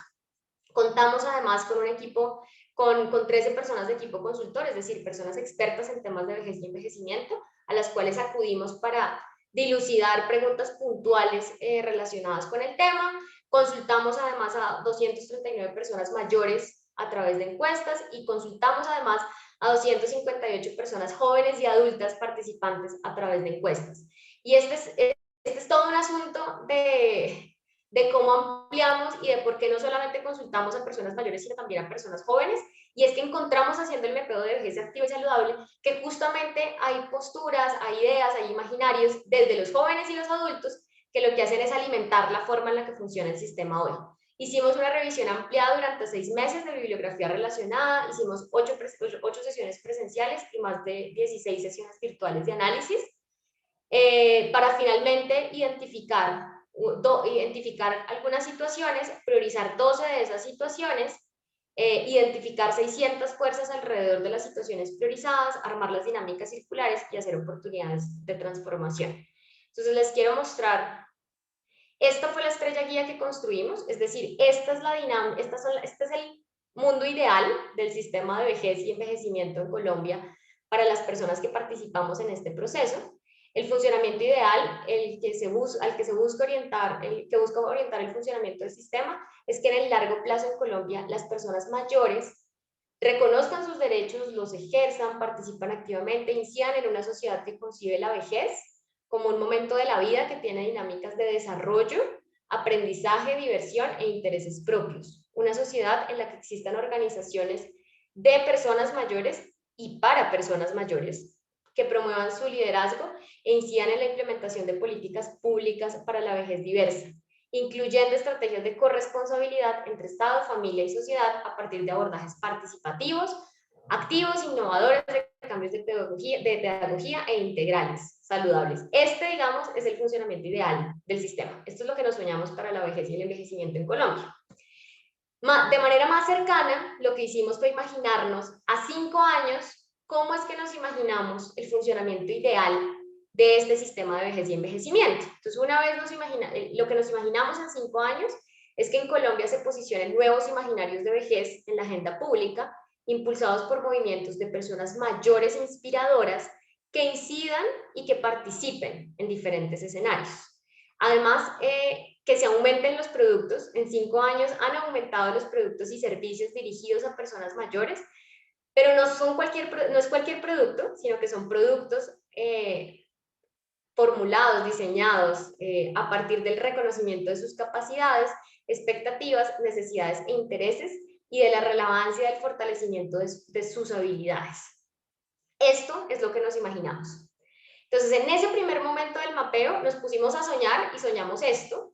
Contamos además con un equipo, con 13 personas de equipo consultor, es decir, personas expertas en temas de vejez y envejecimiento, a las cuales acudimos para dilucidar preguntas puntuales relacionadas con el tema. Consultamos además a 239 personas mayores a través de encuestas y consultamos además a 258 personas jóvenes y adultas participantes a través de encuestas. Y este es todo un asunto de cómo ampliamos y de por qué no solamente consultamos a personas mayores, sino también a personas jóvenes. Y es que encontramos, haciendo el mapeo de vejez activa y saludable, que justamente hay posturas, hay ideas, hay imaginarios desde los jóvenes y los adultos que lo que hacen es alimentar la forma en la que funciona el sistema hoy. Hicimos una revisión ampliada durante 6 meses de bibliografía relacionada, hicimos 8 sesiones presenciales y más de 16 sesiones virtuales de análisis, para finalmente identificar algunas situaciones, priorizar 12 de esas situaciones, identificar 600 fuerzas alrededor de las situaciones priorizadas, armar las dinámicas circulares y hacer oportunidades de transformación. Entonces les quiero mostrar, esta fue la estrella guía que construimos, es decir, esta es la dinámica, este es el mundo ideal del sistema de vejez y envejecimiento en Colombia para las personas que participamos en este proceso. El funcionamiento ideal, al que se busca orientar el funcionamiento del sistema, es que en el largo plazo en Colombia las personas mayores reconozcan sus derechos, los ejerzan, participan activamente, incidan en una sociedad que concibe la vejez como un momento de la vida que tiene dinámicas de desarrollo, aprendizaje, diversión e intereses propios. Una sociedad en la que existan organizaciones de personas mayores y para personas mayores, que promuevan su liderazgo e incidan en la implementación de políticas públicas para la vejez diversa, incluyendo estrategias de corresponsabilidad entre Estado, familia y sociedad a partir de abordajes participativos, activos, innovadores, de cambios de pedagogía e integrales, saludables. Digamos, es el funcionamiento ideal del sistema. Esto es lo que nos soñamos para la vejez y el envejecimiento en Colombia. De manera más cercana, lo que hicimos fue imaginarnos a 5 años cómo es que nos imaginamos el funcionamiento ideal de este sistema de vejez y envejecimiento. Entonces, una vez lo que nos imaginamos en 5 años es que en Colombia se posicionen nuevos imaginarios de vejez en la agenda pública, impulsados por movimientos de personas mayores e inspiradoras que incidan y que participen en diferentes escenarios. Además, que se aumenten los productos. En 5 años han aumentado los productos y servicios dirigidos a personas mayores, pero no es cualquier producto, sino que son productos formulados, diseñados a partir del reconocimiento de sus capacidades, expectativas, necesidades e intereses y de la relevancia del fortalecimiento de sus habilidades. Esto es lo que nos imaginamos. Entonces, en ese primer momento del mapeo nos pusimos a soñar y soñamos esto.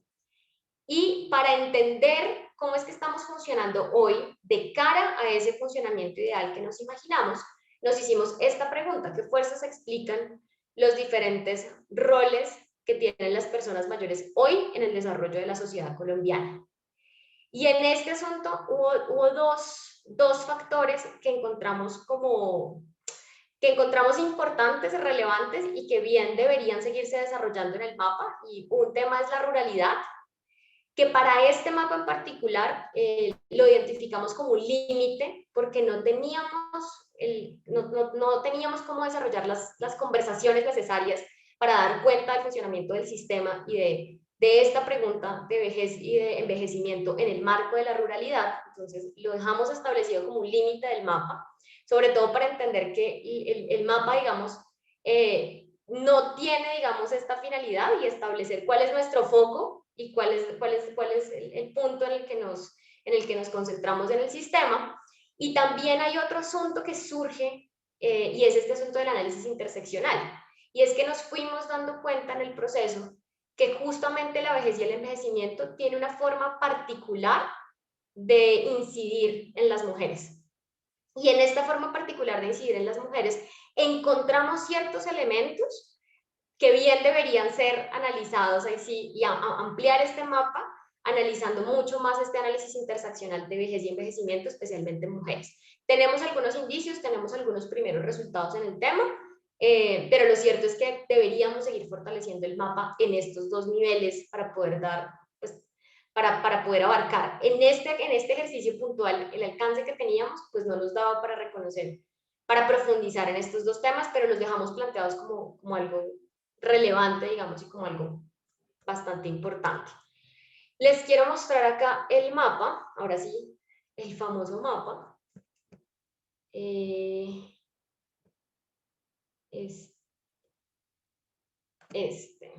Y para entender cómo es que estamos funcionando hoy de cara a ese funcionamiento ideal que nos imaginamos, nos hicimos esta pregunta: ¿qué fuerzas explican los diferentes roles que tienen las personas mayores hoy en el desarrollo de la sociedad colombiana? Y en este asunto hubo dos factores que encontramos importantes, relevantes y que bien deberían seguirse desarrollando en el mapa. Y un tema es la ruralidad, que para este mapa en particular lo identificamos como un límite porque no teníamos cómo desarrollar las conversaciones necesarias para dar cuenta del funcionamiento del sistema y de esta pregunta de vejez y de envejecimiento en el marco de la ruralidad. Entonces lo dejamos establecido como un límite del mapa, sobre todo para entender que el mapa, digamos, no tiene, digamos, esta finalidad y establecer cuál es nuestro foco y cuál es el punto en el que nos concentramos en el sistema. Y también hay otro asunto que surge y es este asunto del análisis interseccional. Y es que nos fuimos dando cuenta en el proceso que justamente la vejez y el envejecimiento tiene una forma particular de incidir en las mujeres. Y en esta forma particular de incidir en las mujeres, encontramos ciertos elementos que bien deberían ser analizados ahí sí, y ampliar este mapa, analizando mucho más este análisis interseccional de vejez y envejecimiento, especialmente en mujeres. Tenemos algunos indicios, tenemos algunos primeros resultados en el tema, pero lo cierto es que deberíamos seguir fortaleciendo el mapa en estos dos niveles para poder dar, pues, para poder abarcar. En este ejercicio puntual, el alcance que teníamos, pues no nos daba para reconocer, para profundizar en estos dos temas, pero los dejamos planteados como algo relevante, digamos, y como algo bastante importante. Les quiero mostrar acá el mapa, ahora sí, el famoso mapa. Este.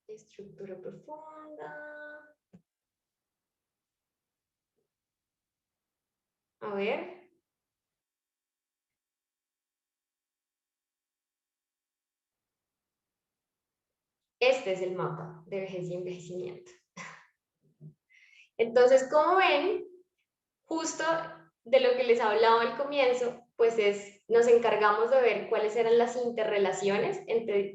Estructura profunda. A ver. Este es el mapa de vejez y envejecimiento. Entonces, como ven, justo de lo que les hablaba al comienzo, pues nos encargamos de ver cuáles eran las interrelaciones entre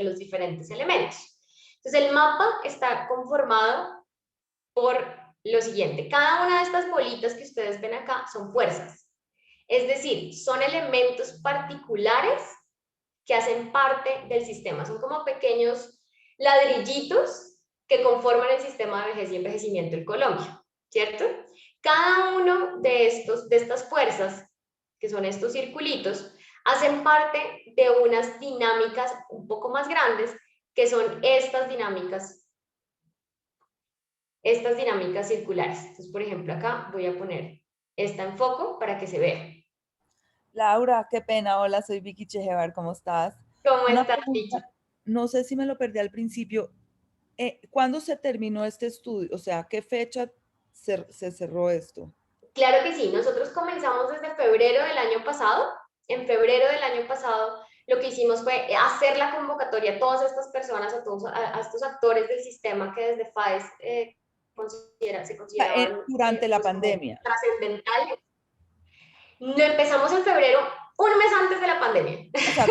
los diferentes elementos. Entonces, el mapa está conformado por lo siguiente. Cada una de estas bolitas que ustedes ven acá son fuerzas. Es decir, son elementos particulares que hacen parte del sistema. Son como pequeños ladrillitos que conforman el sistema de vejez y envejecimiento en Colombia, ¿cierto? Cada uno de estas fuerzas, que son estos circulitos, hacen parte de unas dinámicas un poco más grandes, que son estas dinámicas circulares. Entonces, por ejemplo, acá voy a poner esta en foco para que se vea. Laura, qué pena. Hola, soy Vicky Chejevar, ¿cómo estás? ¿Cómo estás, Vicky? No sé si me lo perdí al principio. ¿Cuándo se terminó este estudio? O sea, ¿qué fecha se cerró esto? Claro que sí, nosotros comenzamos desde febrero del año pasado. En febrero del año pasado lo que hicimos fue hacer la convocatoria a todas estas personas, a estos actores del sistema que desde FAES se consideraban durante la pandemia. Trascendentales. No, empezamos en febrero, un mes antes de la pandemia. O sea,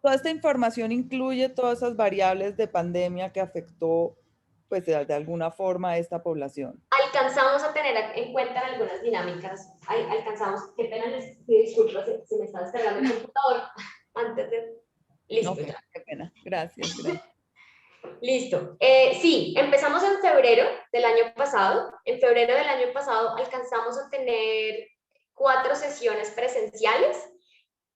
toda esta información incluye todas esas variables de pandemia que afectó, pues, de alguna forma a esta población. Alcanzamos a tener en cuenta algunas dinámicas, qué pena les disculpo, se me está descargando el computador antes de... Listo. Okay, qué pena, gracias. Listo. Sí, empezamos en febrero del año pasado. En febrero del año pasado alcanzamos a tener 4 sesiones presenciales.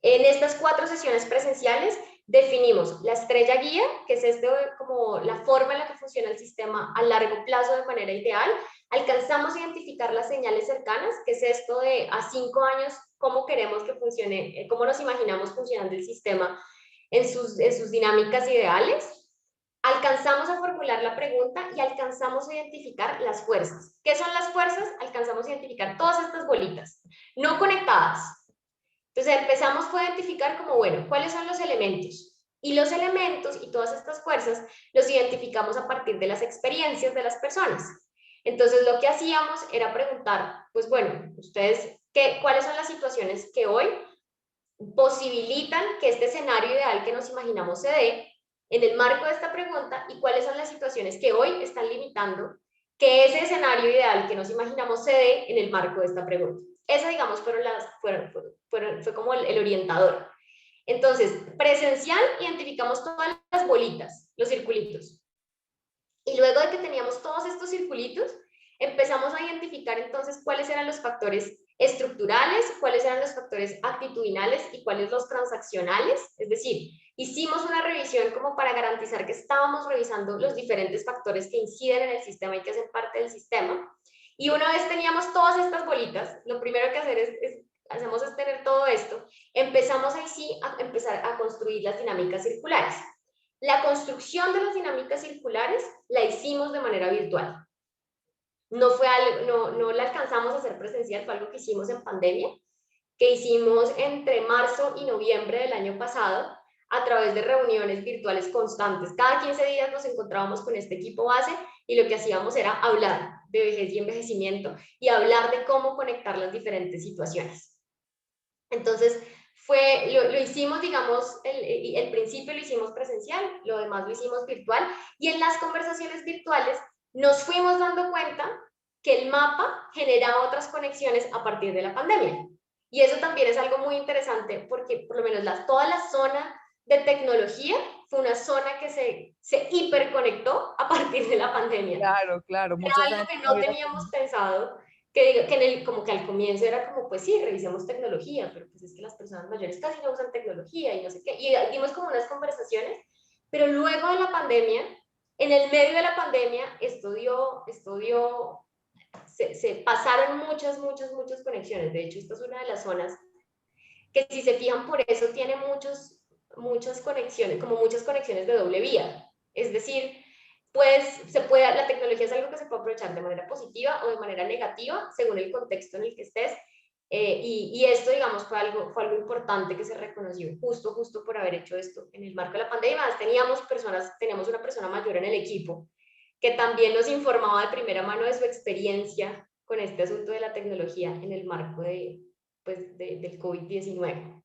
En estas 4 sesiones presenciales definimos la estrella guía, que es como la forma en la que funciona el sistema a largo plazo de manera ideal. Alcanzamos a identificar las señales cercanas, que es esto de a 5 años, cómo queremos que funcione, cómo nos imaginamos funcionando el sistema en sus dinámicas ideales. Alcanzamos a formular la pregunta y alcanzamos a identificar las fuerzas. ¿Qué son las fuerzas? Alcanzamos a identificar todas estas bolitas, no conectadas. Entonces empezamos a identificar como, bueno, ¿cuáles son los elementos? Y los elementos y todas estas fuerzas los identificamos a partir de las experiencias de las personas. Entonces lo que hacíamos era preguntar, pues bueno, ustedes, ¿cuáles son las situaciones que hoy posibilitan que este escenario ideal que nos imaginamos se dé en el marco de esta pregunta y cuáles son las situaciones que hoy están limitando que ese escenario ideal que nos imaginamos se dé en el marco de esta pregunta? Esa, digamos, fue como el orientador. Entonces, presencial, identificamos todas las bolitas, los circulitos. Y luego de que teníamos todos estos circulitos, empezamos a identificar entonces cuáles eran los factores estructurales, cuáles eran los factores actitudinales y cuáles los transaccionales. Es decir, hicimos una revisión como para garantizar que estábamos revisando los diferentes factores que inciden en el sistema y que hacen parte del sistema. Y una vez teníamos todas estas bolitas, lo primero que hacemos es tener todo esto, empezamos ahí sí a empezar a construir las dinámicas circulares. La construcción de las dinámicas circulares la hicimos de manera virtual. No la alcanzamos a hacer presencial, fue algo que hicimos en pandemia, que hicimos entre marzo y noviembre del año pasado a través de reuniones virtuales constantes. Cada 15 días nos encontrábamos con este equipo base y lo que hacíamos era hablar de vejez y envejecimiento y hablar de cómo conectar las diferentes situaciones. Entonces, lo hicimos, digamos, el principio lo hicimos presencial, lo demás lo hicimos virtual, y en las conversaciones virtuales nos fuimos dando cuenta que el mapa generaba otras conexiones a partir de la pandemia. Y eso también es algo muy interesante porque por lo menos toda la zona de tecnología fue una zona que se hiperconectó a partir de la pandemia. Claro, claro. Era algo que no teníamos pensado, como que al comienzo era como, pues sí, revisemos tecnología, pero pues es que las personas mayores casi no usan tecnología y no sé qué. Y dimos como unas conversaciones, pero luego de la pandemia, en el medio de la pandemia, se pasaron muchas conexiones. De hecho, esta es una de las zonas que, si se fijan, por eso tiene muchas conexiones, como muchas conexiones de doble vía. Es decir, pues la tecnología es algo que se puede aprovechar de manera positiva o de manera negativa, según el contexto en el que estés. Y esto, digamos, fue algo importante que se reconoció justo por haber hecho esto en el marco de la pandemia. Teníamos una persona mayor en el equipo que también nos informaba de primera mano de su experiencia con este asunto de la tecnología en el marco del COVID-19.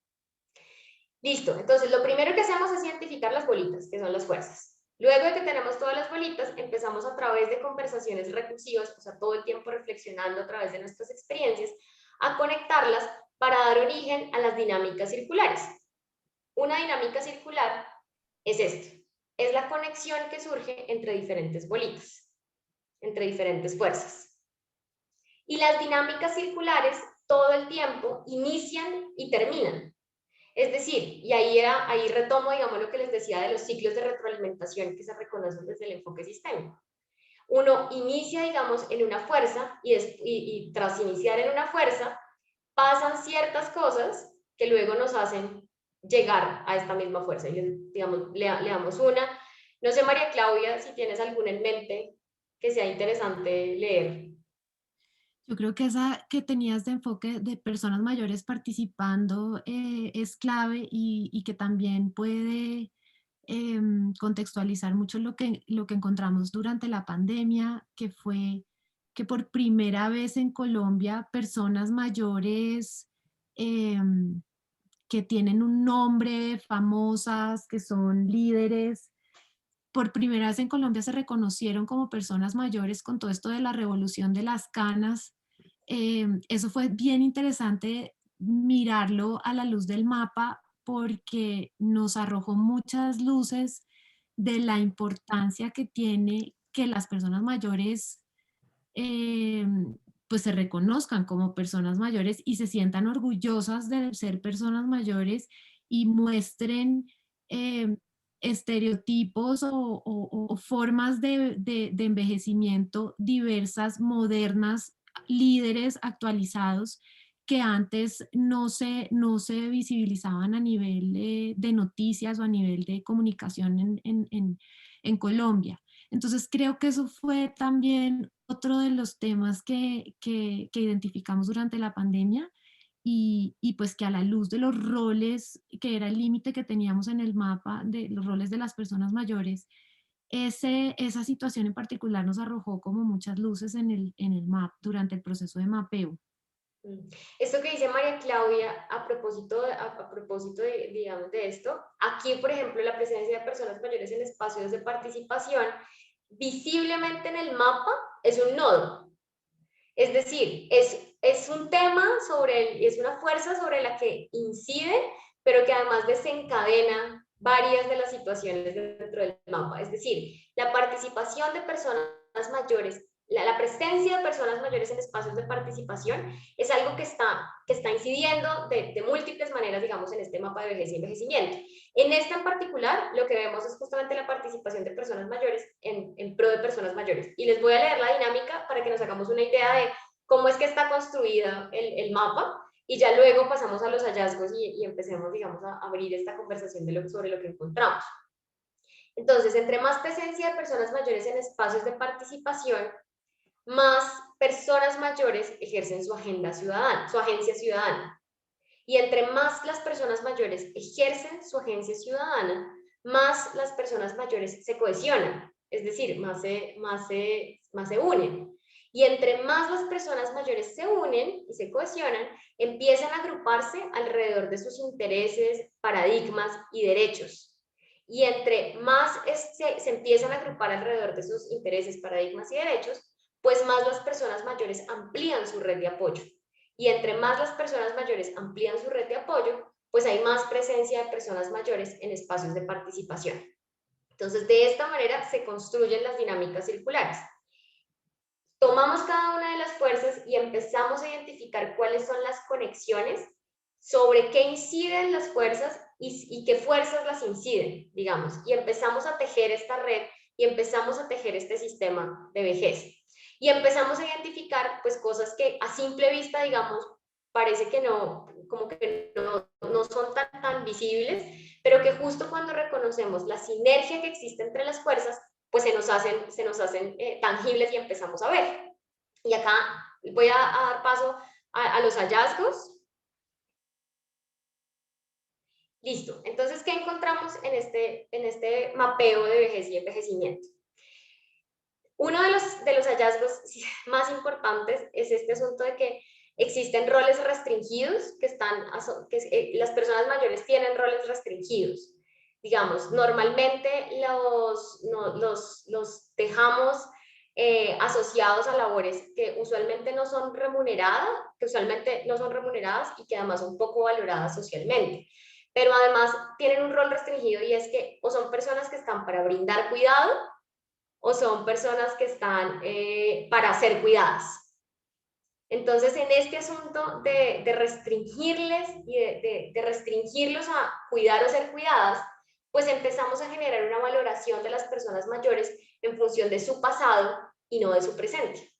Listo, entonces lo primero que hacemos es identificar las bolitas, que son las fuerzas. Luego de que tenemos todas las bolitas, empezamos a través de conversaciones recursivas, o sea, todo el tiempo reflexionando a través de nuestras experiencias, a conectarlas para dar origen a las dinámicas circulares. Una dinámica circular es esto. Es la conexión que surge entre diferentes bolitas, entre diferentes fuerzas. Y las dinámicas circulares todo el tiempo inician y terminan. Es decir, y ahí retomo, digamos, lo que les decía de los ciclos de retroalimentación que se reconocen desde el enfoque sistémico. Uno inicia, digamos, en una fuerza y tras iniciar en una fuerza, pasan ciertas cosas que luego nos hacen llegar a esta misma fuerza. Y digamos, le damos una. No sé, María Claudia, si tienes alguna en mente que sea interesante leer. Yo creo que esa que tenías de enfoque de personas mayores participando es clave y que también puede contextualizar mucho lo que encontramos durante la pandemia, que fue que por primera vez en Colombia personas mayores que tienen un nombre, famosas, que son líderes, por primera vez en Colombia se reconocieron como personas mayores con todo esto de la revolución de las canas. Eso fue bien interesante mirarlo a la luz del mapa porque nos arrojó muchas luces de la importancia que tiene que las personas mayores pues se reconozcan como personas mayores y se sientan orgullosas de ser personas mayores y muestren estereotipos o formas de envejecimiento diversas, modernas, líderes actualizados que antes no se visibilizaban a nivel de noticias o a nivel de comunicación en Colombia. Entonces creo que eso fue también otro de los temas que identificamos durante la pandemia y pues que a la luz de los roles, que era el límite que teníamos en el mapa de los roles de las personas mayores, esa situación en particular nos arrojó como muchas luces en el map durante el proceso de mapeo. Esto que dice María Claudia a propósito digamos, de esto, aquí, por ejemplo, la presencia de personas mayores en espacios de participación, visiblemente en el mapa, es un nodo. Es decir, es un tema es una fuerza sobre la que incide, pero que además desencadena varias de las situaciones dentro del mapa. Es decir, la participación de personas mayores, la presencia de personas mayores en espacios de participación es algo que está incidiendo de múltiples maneras, digamos, en este mapa de vejez y envejecimiento. En este en particular, lo que vemos es justamente la participación de personas mayores en pro de personas personas mayores. Y les voy a leer la dinámica para que nos hagamos una idea de cómo es que está construido el mapa, y ya luego pasamos a los hallazgos y empecemos, digamos, a abrir esta conversación sobre lo que encontramos. Entonces, entre más presencia de personas mayores en espacios de participación, más personas mayores ejercen su agenda ciudadana, su agencia ciudadana. Y entre más las personas mayores ejercen su agencia ciudadana, más las personas mayores se cohesionan, es decir, más se unen. Y entre más las personas mayores se unen y se cohesionan, empiezan a agruparse alrededor de sus intereses, paradigmas y derechos. Y entre más se empiezan a agrupar alrededor de sus intereses, paradigmas y derechos, pues más las personas mayores amplían su red de apoyo. Y entre más las personas mayores amplían su red de apoyo, pues hay más presencia de personas mayores en espacios de participación. Entonces, de esta manera se construyen las dinámicas circulares. Tomamos cada una de las fuerzas y empezamos a identificar cuáles son las conexiones, sobre qué inciden las fuerzas y qué fuerzas las inciden, digamos. Y empezamos a tejer esta red y empezamos a tejer este sistema de vejez. Y empezamos a identificar pues cosas que a simple vista, digamos, parece que no, como que no son tan visibles, pero que justo cuando reconocemos la sinergia que existe entre las fuerzas, pues se nos hacen tangibles y empezamos a ver. Y acá voy a dar paso a los hallazgos. Listo, entonces, ¿qué encontramos en este mapeo de vejez y envejecimiento? Uno de los hallazgos más importantes es este asunto de que existen roles restringidos, las personas mayores tienen roles restringidos. Digamos, normalmente los dejamos asociados a labores que usualmente no son remuneradas y que además son poco valoradas socialmente. Pero además tienen un rol restringido, y es que o son personas que están para brindar cuidado o son personas que están para ser cuidadas. Entonces, en este asunto de restringirles y de restringirlos a cuidar o ser cuidadas, pues empezamos a generar una valoración de las personas mayores en función de su pasado y no de su presente.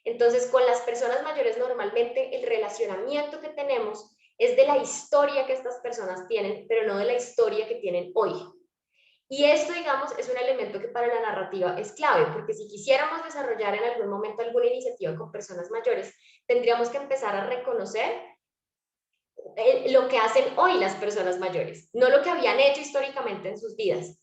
Entonces, con las personas mayores normalmente el relacionamiento que tenemos es de la historia que estas personas tienen, pero no de la historia que tienen hoy. Y esto, digamos, es un elemento que para la narrativa es clave, porque si quisiéramos desarrollar en algún momento alguna iniciativa con personas mayores, tendríamos que empezar a reconocer lo que hacen hoy las personas mayores, no lo que habían hecho históricamente en sus vidas.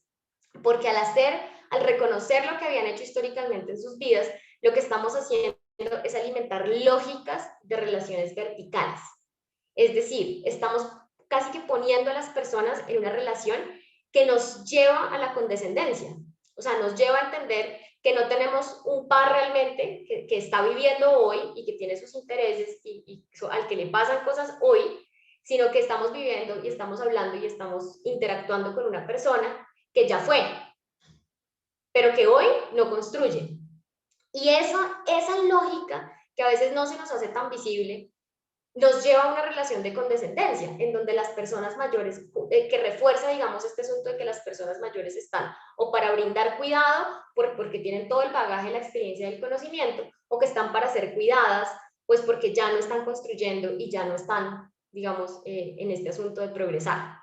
Porque al reconocer lo que habían hecho históricamente en sus vidas, lo que estamos haciendo es alimentar lógicas de relaciones verticales. Es decir, estamos casi que poniendo a las personas en una relación que nos lleva a la condescendencia. O sea, nos lleva a entender que no tenemos un par realmente que está viviendo hoy y que tiene sus intereses y al que le pasan cosas hoy, sino que estamos viviendo y estamos hablando y estamos interactuando con una persona que ya fue, pero que hoy no construye. Y esa lógica, que a veces no se nos hace tan visible, nos lleva a una relación de condescendencia, en donde las personas mayores, que refuerza, digamos, este asunto de que las personas mayores están o para brindar cuidado, porque tienen todo el bagaje, la experiencia y el conocimiento, o que están para ser cuidadas, pues porque ya no están construyendo y ya no están, digamos, en este asunto de progresar.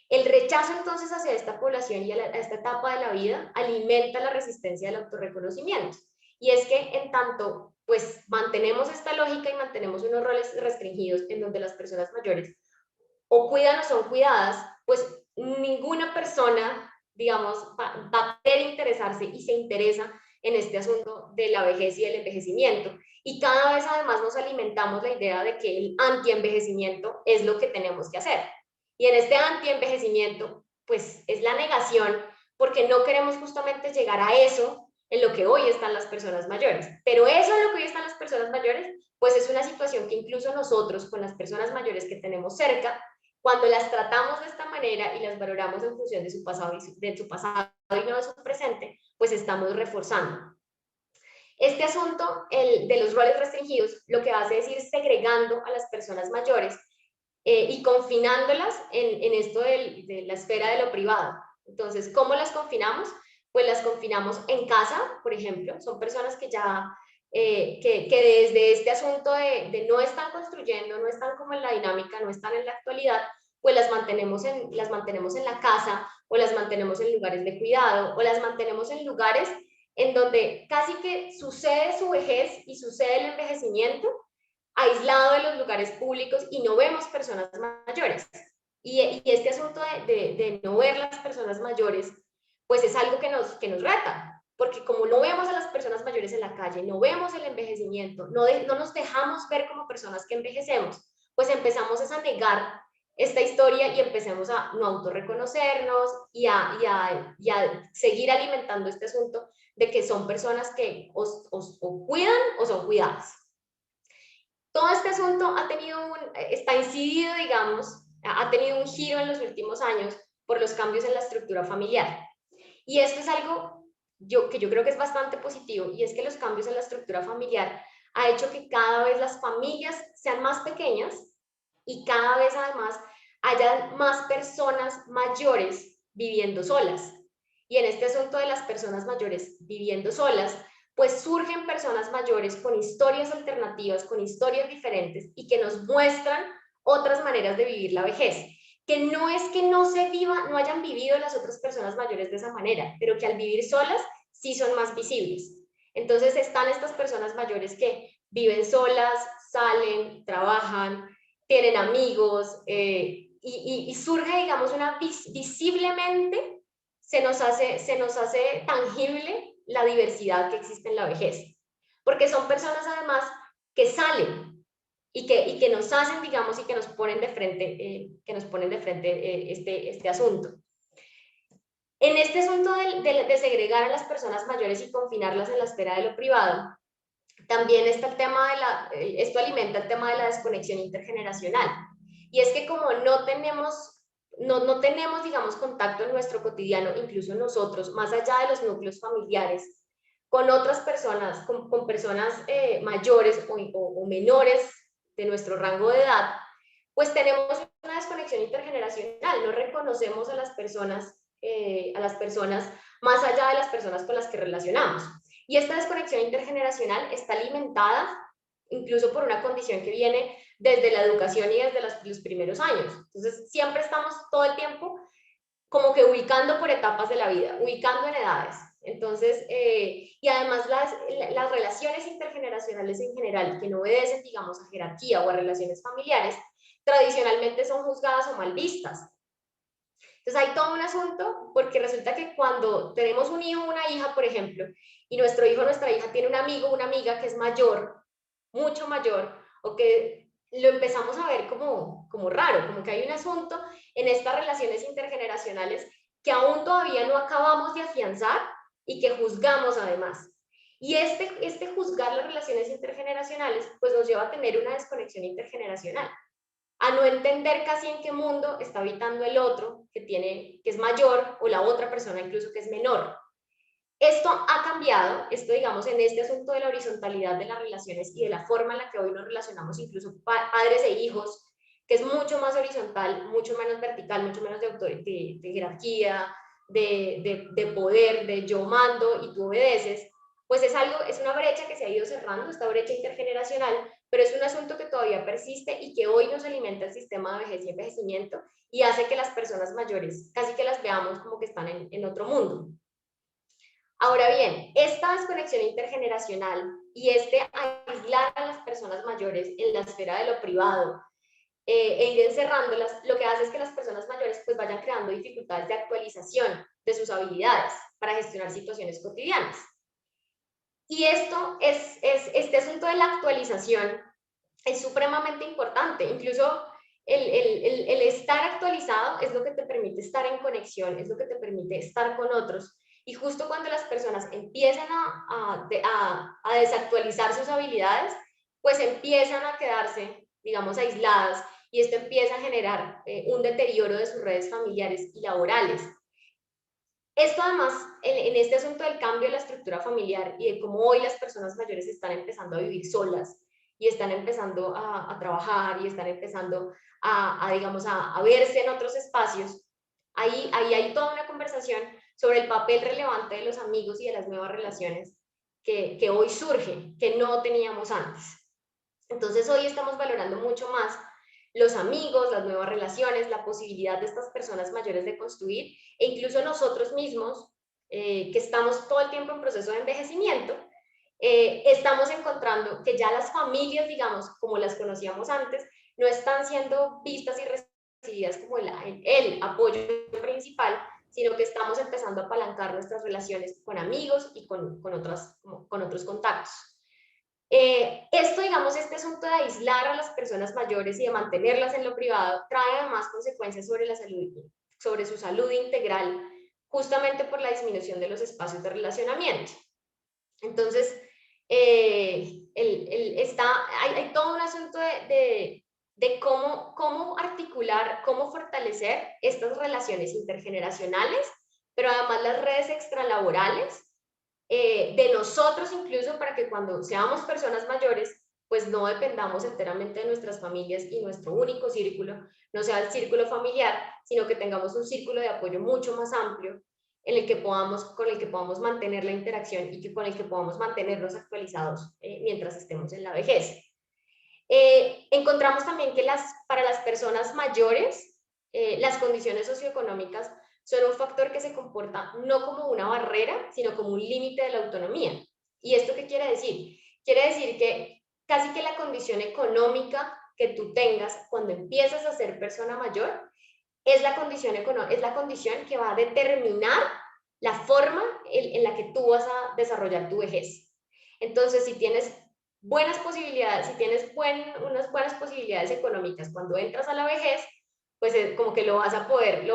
El rechazo entonces hacia esta población y a esta etapa de la vida alimenta la resistencia del autorreconocimiento. Y es que en tanto pues mantenemos esta lógica y mantenemos unos roles restringidos en donde las personas mayores o cuidan o son cuidadas, pues ninguna persona, digamos, va a querer interesarse y se interesa en este asunto de la vejez y el envejecimiento. Y cada vez además nos alimentamos la idea de que el anti-envejecimiento es lo que tenemos que hacer. Y en este anti-envejecimiento, pues es la negación, porque no queremos justamente llegar a eso en lo que hoy están las personas mayores. Pero eso en lo que hoy están las personas mayores, pues es una situación que incluso nosotros, con las personas mayores que tenemos cerca, cuando las tratamos de esta manera y las valoramos en función de su pasado y no de su presente, pues estamos reforzando. Este asunto de los roles restringidos lo que hace es ir segregando a las personas mayores y confinándolas en esto de la esfera de lo privado. Entonces, ¿cómo las confinamos? pues las confinamos en casa, por ejemplo. Son personas que ya, que desde este asunto de no están construyendo, no están como en la dinámica, no están en la actualidad, pues las mantenemos en la casa, o las mantenemos en lugares de cuidado, o las mantenemos en lugares en donde casi que sucede su vejez y sucede el envejecimiento, aislado de los lugares públicos, y no vemos personas mayores. Y este asunto de no ver las personas mayores, pues es algo que nos reta, porque como no vemos a las personas mayores en la calle, no vemos el envejecimiento, no nos dejamos ver como personas que envejecemos, pues empezamos a negar esta historia y empecemos a no autorreconocernos y a seguir alimentando este asunto de que son personas que o cuidan o son cuidadas. Todo este asunto está incidido, digamos, ha tenido un giro en los últimos años por los cambios en la estructura familiar. Y esto es algo que yo creo que es bastante positivo, y es que los cambios en la estructura familiar ha hecho que cada vez las familias sean más pequeñas y cada vez además haya más personas mayores viviendo solas. Y en este asunto de las personas mayores viviendo solas, pues surgen personas mayores con historias alternativas, con historias diferentes, y que nos muestran otras maneras de vivir la vejez. Que no es que no hayan vivido las otras personas mayores de esa manera, pero que al vivir solas sí son más visibles. Entonces están estas personas mayores que viven solas, salen, trabajan, tienen amigos, y surge, digamos, visiblemente se nos hace tangible la diversidad que existe en la vejez, porque son personas además que salen y que nos hacen, digamos, y que nos ponen de frente, este asunto. En este asunto de segregar a las personas mayores y confinarlas en la esfera de lo privado, también está el tema esto alimenta el tema de la desconexión intergeneracional. Y es que como no tenemos, digamos, contacto en nuestro cotidiano, incluso nosotros, más allá de los núcleos familiares, con otras personas, con personas mayores o menores de nuestro rango de edad, pues tenemos una desconexión intergeneracional, no reconocemos a las personas más allá de las personas con las que relacionamos. Y esta desconexión intergeneracional está alimentada incluso por una condición que viene desde la educación y desde los primeros años. Entonces, siempre estamos todo el tiempo como que ubicando por etapas de la vida, ubicando en edades. Entonces, y además las relaciones intergeneracionales en general, que no obedecen, digamos, a jerarquía o a relaciones familiares, tradicionalmente son juzgadas o mal vistas. Entonces hay todo un asunto, porque resulta que cuando tenemos un hijo o una hija, por ejemplo, y nuestro hijo o nuestra hija tiene un amigo o una amiga que es mayor, mucho mayor, o que lo empezamos a ver como raro, como que hay un asunto en estas relaciones intergeneracionales que aún todavía no acabamos de afianzar y que juzgamos además. Y este juzgar las relaciones intergeneracionales pues nos lleva a tener una desconexión intergeneracional, a no entender casi en qué mundo está habitando el otro que es mayor, o la otra persona incluso que es menor. Esto ha cambiado, digamos, en este asunto de la horizontalidad de las relaciones y de la forma en la que hoy nos relacionamos, incluso padres e hijos, que es mucho más horizontal, mucho menos vertical, mucho menos de jerarquía, de poder, de yo mando y tú obedeces, pues es una brecha que se ha ido cerrando, esta brecha intergeneracional, pero es un asunto que todavía persiste y que hoy nos alimenta el sistema de vejez y envejecimiento y hace que las personas mayores casi que las veamos como que están en otro mundo. Ahora bien, esta desconexión intergeneracional y aislar a las personas mayores en la esfera de lo privado e ir encerrándolas, lo que hace es que las personas mayores pues vayan creando dificultades de actualización de sus habilidades para gestionar situaciones cotidianas. Y este asunto de la actualización es supremamente importante. Incluso el estar actualizado es lo que te permite estar en conexión, es lo que te permite estar con otros. Y justo cuando las personas empiezan a desactualizar sus habilidades, pues empiezan a quedarse, digamos, aisladas, y esto empieza a generar un deterioro de sus redes familiares y laborales. Esto además, en este asunto del cambio de la estructura familiar y de cómo hoy las personas mayores están empezando a vivir solas y están empezando a trabajar y están empezando digamos, a verse en otros espacios, ahí hay toda una conversación sobre el papel relevante de los amigos y de las nuevas relaciones que hoy surgen, que no teníamos antes. Entonces hoy estamos valorando mucho más los amigos, las nuevas relaciones, la posibilidad de estas personas mayores de construir, e incluso nosotros mismos, que estamos todo el tiempo en proceso de envejecimiento, estamos encontrando que ya las familias, digamos, como las conocíamos antes, no están siendo vistas y recibidas como el apoyo principal, sino que estamos empezando a apalancar nuestras relaciones con amigos y con otros contactos. Esto, digamos, este asunto de aislar a las personas mayores y de mantenerlas en lo privado trae además consecuencias sobre su salud integral, justamente por la disminución de los espacios de relacionamiento. Entonces, hay todo un asunto de cómo articular, cómo fortalecer estas relaciones intergeneracionales, pero además las redes extralaborales, de nosotros incluso, para que cuando seamos personas mayores, pues no dependamos enteramente de nuestras familias y nuestro único círculo no sea el círculo familiar, sino que tengamos un círculo de apoyo mucho más amplio con el que podamos mantener la interacción y con el que podamos mantenernos actualizados mientras estemos en la vejez. Encontramos también que para las personas mayores, las condiciones socioeconómicas son un factor que se comporta no como una barrera, sino como un límite de la autonomía. ¿Y esto qué quiere decir? Quiere decir que casi que la condición económica que tú tengas cuando empiezas a ser persona mayor es la condición que va a determinar la forma en la que tú vas a desarrollar tu vejez. Entonces, si tienes buenas posibilidades, si tienes unas buenas posibilidades económicas cuando entras a la vejez, pues como que lo vas a poder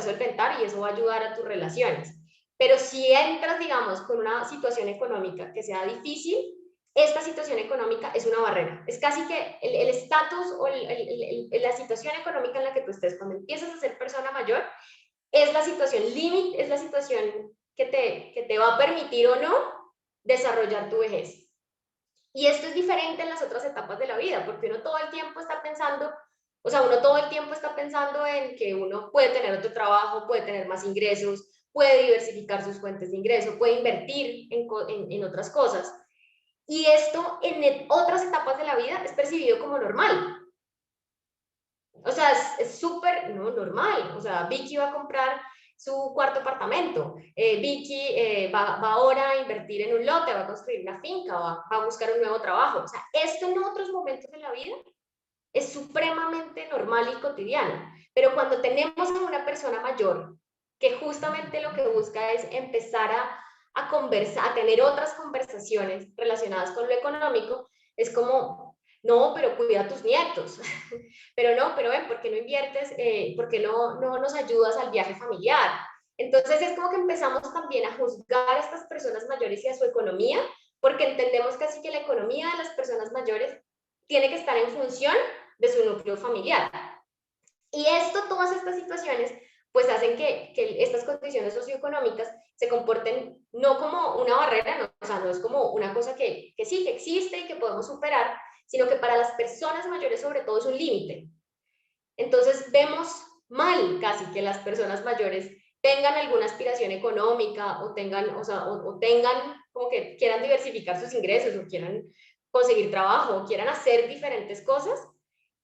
solventar y eso va a ayudar a tus relaciones. Pero si entras, digamos, con una situación económica que sea difícil, esta situación económica es una barrera. Es casi que el estatus o la situación económica en la que tú estés cuando empiezas a ser persona mayor es la situación límite, es la situación que te va a permitir o no desarrollar tu vejez. Y esto es diferente en las otras etapas de la vida, porque uno todo el tiempo está pensando en que uno puede tener otro trabajo, puede tener más ingresos, puede diversificar sus fuentes de ingreso, puede invertir en otras cosas. Y esto en otras etapas de la vida es percibido como normal. O sea, es súper normal. O sea, Vicky va a comprar su cuarto apartamento. Vicky va ahora a invertir en un lote, va a construir una finca, va a buscar un nuevo trabajo. O sea, esto en otros momentos de la vida es supremamente normal y cotidiano. Pero cuando tenemos a una persona mayor que justamente lo que busca es empezar a conversar, a tener otras conversaciones relacionadas con lo económico, es como, no, pero cuida a tus nietos, pero ven, ¿por qué no inviertes? ¿Por qué no nos ayudas al viaje familiar? Entonces es como que empezamos también a juzgar a estas personas mayores y a su economía, porque entendemos casi que la economía de las personas mayores tiene que estar en función de su núcleo familiar. Y todas estas situaciones, pues hacen que estas condiciones socioeconómicas se comporten no como una barrera, no, o sea, no es como una cosa que sí, que existe y que podemos superar, sino que para las personas mayores sobre todo es un límite. Entonces vemos mal casi que las personas mayores tengan alguna aspiración económica o tengan como que quieran diversificar sus ingresos o quieran conseguir trabajo o quieran hacer diferentes cosas,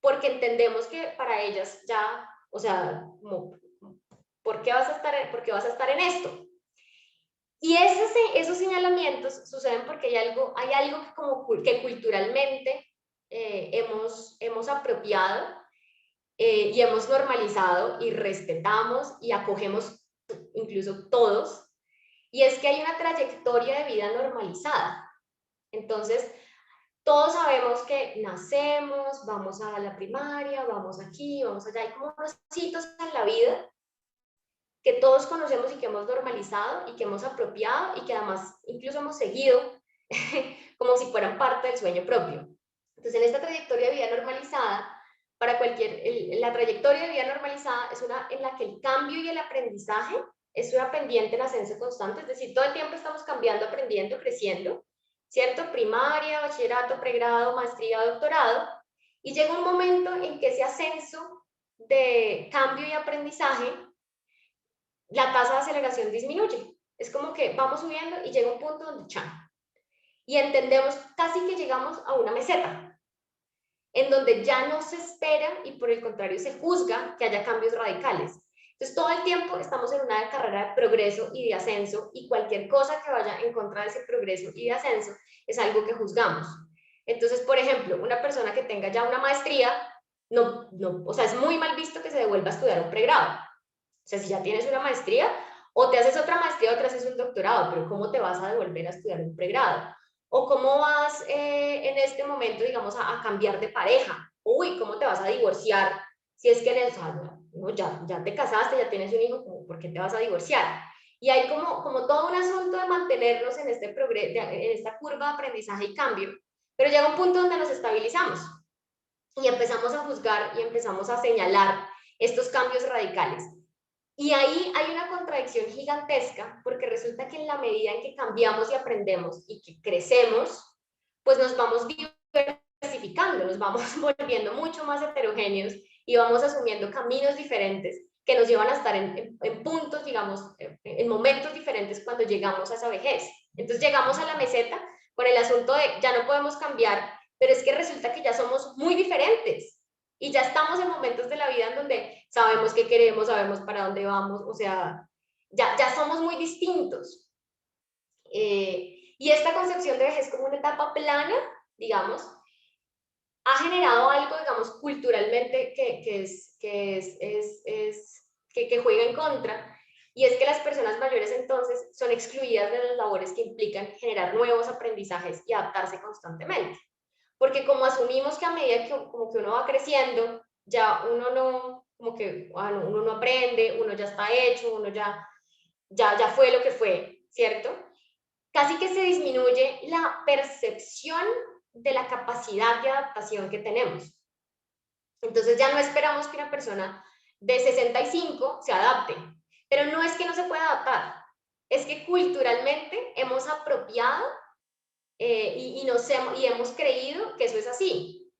porque entendemos que para ellas ya, o sea, como, ¿por qué vas a estar en esto? Y esos señalamientos suceden porque hay algo que culturalmente hemos apropiado y hemos normalizado y respetamos y acogemos incluso todos, y es que hay una trayectoria de vida normalizada. Entonces, todos sabemos que nacemos, vamos a la primaria, vamos aquí, vamos allá, hay como unos hitos en la vida que todos conocemos y que hemos normalizado y que hemos apropiado y que además incluso hemos seguido como si fueran parte del sueño propio. Entonces, en esta trayectoria de vida normalizada, la trayectoria de vida normalizada es una en la que el cambio y el aprendizaje es una pendiente en ascenso constante, es decir, todo el tiempo estamos cambiando, aprendiendo, creciendo, ¿cierto? Primaria, bachillerato, pregrado, maestría, doctorado, y llega un momento en que ese ascenso de cambio y aprendizaje la tasa de aceleración disminuye. Es como que vamos subiendo y llega un punto donde ¡chan! Y entendemos casi que llegamos a una meseta, en donde ya no se espera y por el contrario se juzga que haya cambios radicales. Entonces todo el tiempo estamos en una carrera de progreso y de ascenso, y cualquier cosa que vaya en contra de ese progreso y de ascenso es algo que juzgamos. Entonces, por ejemplo, una persona que tenga ya una maestría, o sea, es muy mal visto que se devuelva a estudiar un pregrado. O sea, si ya tienes una maestría, o te haces otra maestría o te haces un doctorado, pero ¿cómo te vas a devolver a estudiar un pregrado? O cómo vas en este momento, digamos, a cambiar de pareja. Uy, ¿cómo te vas a divorciar? Si es que ya te casaste, ya tienes un hijo, ¿por qué te vas a divorciar? Y hay como todo un asunto de mantenernos en esta curva de aprendizaje y cambio, pero llega un punto donde nos estabilizamos y empezamos a juzgar y empezamos a señalar estos cambios radicales. Y ahí hay una contradicción gigantesca, porque resulta que en la medida en que cambiamos y aprendemos y que crecemos, pues nos vamos diversificando, nos vamos volviendo mucho más heterogéneos y vamos asumiendo caminos diferentes que nos llevan a estar en puntos, digamos, en momentos diferentes cuando llegamos a esa vejez. Entonces llegamos a la meseta con el asunto de ya no podemos cambiar, pero es que resulta que ya somos muy diferentes. Y ya estamos en momentos de la vida en donde sabemos qué queremos, sabemos para dónde vamos, o sea, ya somos muy distintos. Y esta concepción de vejez como una etapa plana, digamos, ha generado algo, digamos, culturalmente que juega en contra, y es que las personas mayores entonces son excluidas de las labores que implican generar nuevos aprendizajes y adaptarse constantemente. Porque como asumimos que a medida que uno va creciendo, ya uno no, uno no aprende, uno ya está hecho, uno ya fue lo que fue, ¿cierto? Casi que se disminuye la percepción de la capacidad de adaptación que tenemos. Entonces ya no esperamos que una persona de 65 se adapte, pero no es que no se pueda adaptar, es que culturalmente hemos apropiado y hemos creído que eso es así,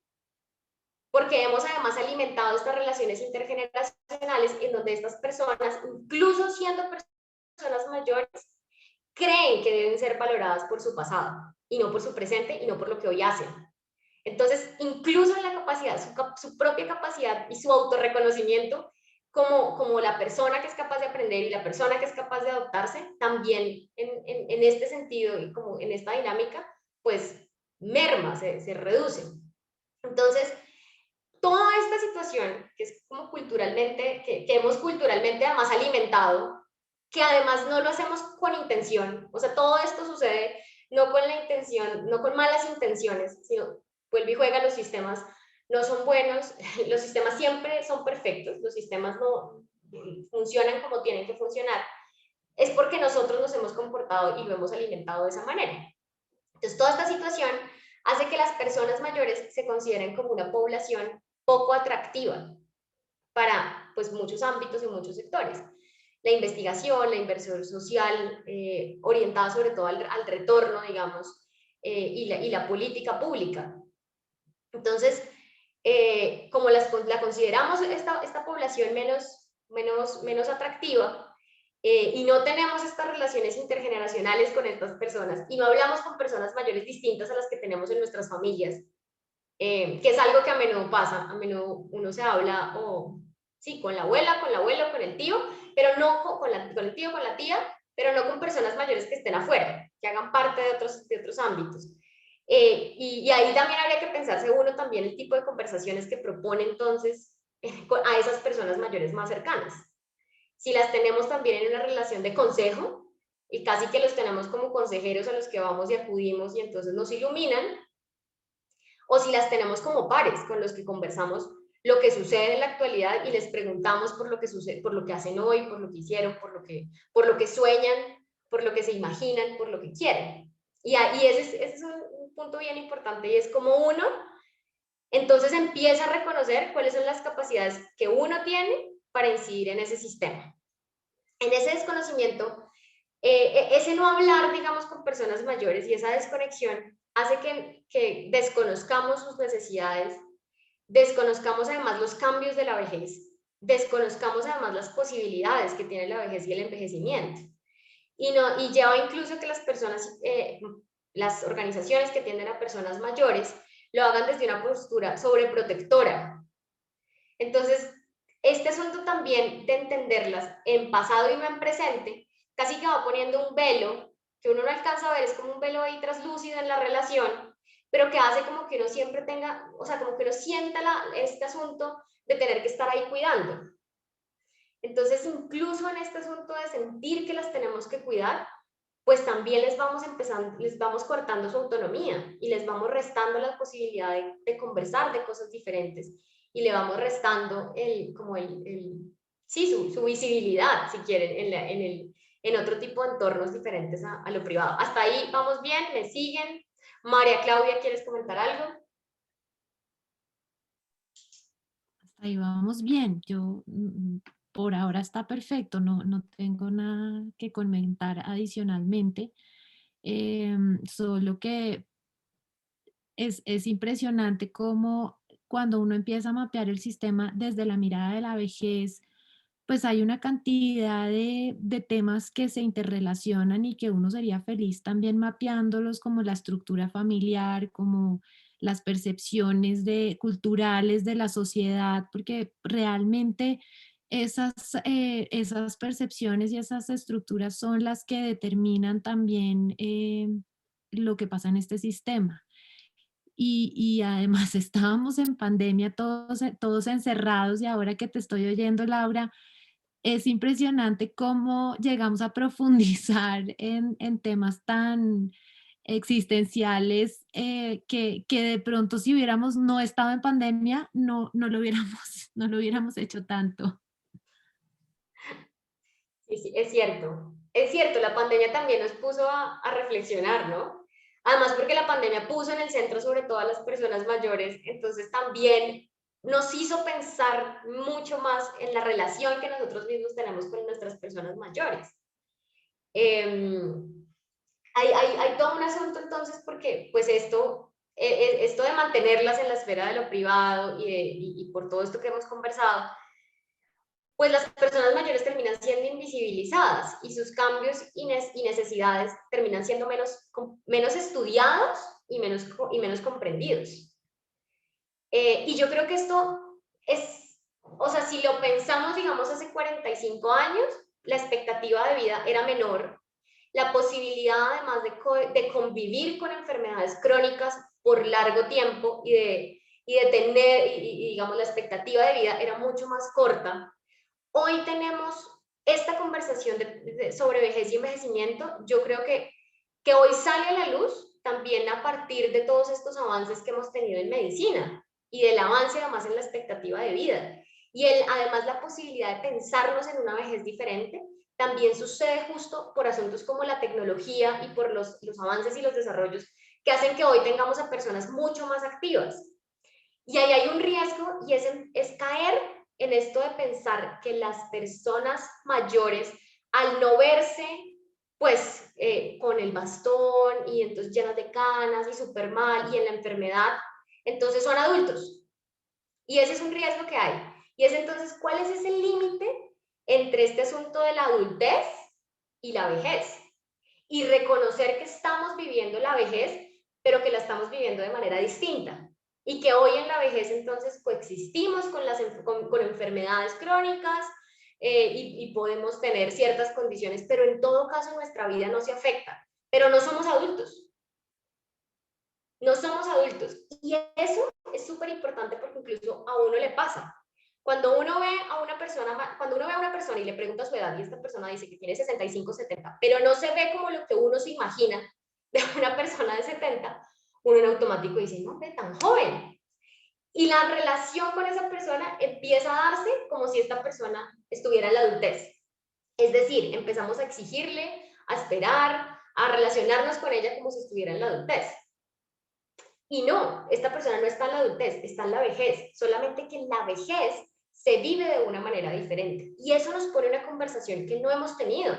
porque hemos además alimentado estas relaciones intergeneracionales en donde estas personas, incluso siendo personas mayores, creen que deben ser valoradas por su pasado y no por su presente y no por lo que hoy hacen. Entonces, incluso en la capacidad, su propia capacidad y su autorreconocimiento como la persona que es capaz de aprender y la persona que es capaz de adaptarse, también en este sentido y como en esta dinámica, pues merma, se reduce. Entonces, toda esta situación que es como culturalmente, que hemos culturalmente además alimentado, que además no lo hacemos con intención, o sea, todo esto sucede no con la intención, no con malas intenciones, sino vuelve y juega, los sistemas no son buenos, los sistemas siempre son perfectos, los sistemas no funcionan como tienen que funcionar, es porque nosotros nos hemos comportado y lo hemos alimentado de esa manera. Entonces, toda esta situación hace que las personas mayores se consideren como una población poco atractiva para pues, muchos ámbitos y muchos sectores. La investigación, la inversión social, orientada sobre todo al retorno, digamos, y la política pública. Entonces, como la consideramos esta población menos atractiva, y no tenemos estas relaciones intergeneracionales con estas personas, y no hablamos con personas mayores distintas a las que tenemos en nuestras familias, que es algo que a menudo pasa, a menudo uno se habla sí, con la abuela, con el abuelo, con el tío, pero no con el tío, con la tía, pero no con personas mayores que estén afuera, que hagan parte de otros ámbitos. Y ahí también habría que pensarse uno también el tipo de conversaciones que propone entonces a esas personas mayores más cercanas. Si las tenemos también en una relación de consejo, y casi que los tenemos como consejeros a los que vamos y acudimos y entonces nos iluminan, o si las tenemos como pares con los que conversamos lo que sucede en la actualidad y les preguntamos por lo que sucede, por lo que hacen hoy, por lo que hicieron, por lo que sueñan, por lo que se imaginan, por lo que quieren. Y ese es un punto bien importante, y es como uno entonces empieza a reconocer cuáles son las capacidades que uno tiene para incidir en ese sistema. En ese desconocimiento, ese no hablar, digamos, con personas mayores y esa desconexión hace que desconozcamos sus necesidades, desconozcamos además los cambios de la vejez desconozcamos además las posibilidades que tiene la vejez y el envejecimiento. Y lleva incluso que las personas, las organizaciones que atienden a personas mayores, lo hagan desde una postura sobreprotectora. Entonces, este asunto también de entenderlas en pasado y no en presente, casi que va poniendo un velo, que uno no alcanza a ver, es como un velo ahí traslúcido en la relación, pero que hace como que uno siempre tenga, o sea, como que uno sienta este asunto de tener que estar ahí cuidando. Entonces, incluso en este asunto de sentir que las tenemos que cuidar, pues también les vamos cortando su autonomía y les vamos restando la posibilidad de conversar de cosas diferentes y le vamos restando su visibilidad, si quieren, en otro tipo de entornos diferentes a lo privado. Hasta ahí vamos bien, me siguen. María Claudia, ¿quieres comentar algo? Hasta ahí vamos bien. Yo por ahora está perfecto, no tengo nada que comentar adicionalmente. Solo que es impresionante cómo cuando uno empieza a mapear el sistema desde la mirada de la vejez, pues hay una cantidad de temas que se interrelacionan y que uno sería feliz también mapeándolos, como la estructura familiar, como las percepciones culturales de la sociedad, porque realmente esas percepciones y esas estructuras son las que determinan también lo que pasa en este sistema. Y además estábamos en pandemia todos encerrados y ahora que te estoy oyendo, Laura, es impresionante cómo llegamos a profundizar en temas tan existenciales que de pronto si hubiéramos no estado en pandemia no lo hubiéramos, no lo hubiéramos hecho tanto. Sí, es cierto. Es cierto, la pandemia también nos puso a reflexionar, ¿no? Además porque la pandemia puso en el centro sobre todo a las personas mayores, entonces también nos hizo pensar mucho más en la relación que nosotros mismos tenemos con nuestras personas mayores. Hay todo un asunto entonces porque pues esto de mantenerlas en la esfera de lo privado y por todo esto que hemos conversado, pues las personas mayores terminan siendo invisibilizadas y sus cambios y necesidades terminan siendo menos estudiados y menos comprendidos. Y yo creo que esto o sea, si lo pensamos, digamos, hace 45 años, la expectativa de vida era menor, la posibilidad además de convivir con enfermedades crónicas por largo tiempo y de tener, digamos, la expectativa de vida era mucho más corta. Hoy tenemos esta conversación sobre vejez y envejecimiento, yo creo que hoy sale a la luz también a partir de todos estos avances que hemos tenido en medicina y del avance además en la expectativa de vida. Y además la posibilidad de pensarnos en una vejez diferente también sucede justo por asuntos como la tecnología y por los avances y los desarrollos que hacen que hoy tengamos a personas mucho más activas. Y ahí hay un riesgo y es caer en esto de pensar que las personas mayores, al no verse, pues, con el bastón y entonces llenas de canas y súper mal y en la enfermedad, entonces son adultos. Y ese es un riesgo que hay. Y es entonces, ¿cuál es ese límite entre este asunto de la adultez y la vejez? Y reconocer que estamos viviendo la vejez, pero que la estamos viviendo de manera distinta. Y que hoy en la vejez entonces coexistimos con enfermedades crónicas y podemos tener ciertas condiciones, pero en todo caso nuestra vida no se afecta. Pero no somos adultos. No somos adultos. Y eso es súper importante porque incluso a uno le pasa. Cuando uno ve a una persona y le pregunta su edad y esta persona dice que tiene 65, 70, pero no se ve como lo que uno se imagina de una persona de 70, uno en automático dice, no, hombre, tan joven. Y la relación con esa persona empieza a darse como si esta persona estuviera en la adultez. Es decir, empezamos a exigirle, a esperar, a relacionarnos con ella como si estuviera en la adultez. Y no, esta persona no está en la adultez, está en la vejez, solamente que en la vejez se vive de una manera diferente. Y eso nos pone una conversación que no hemos tenido.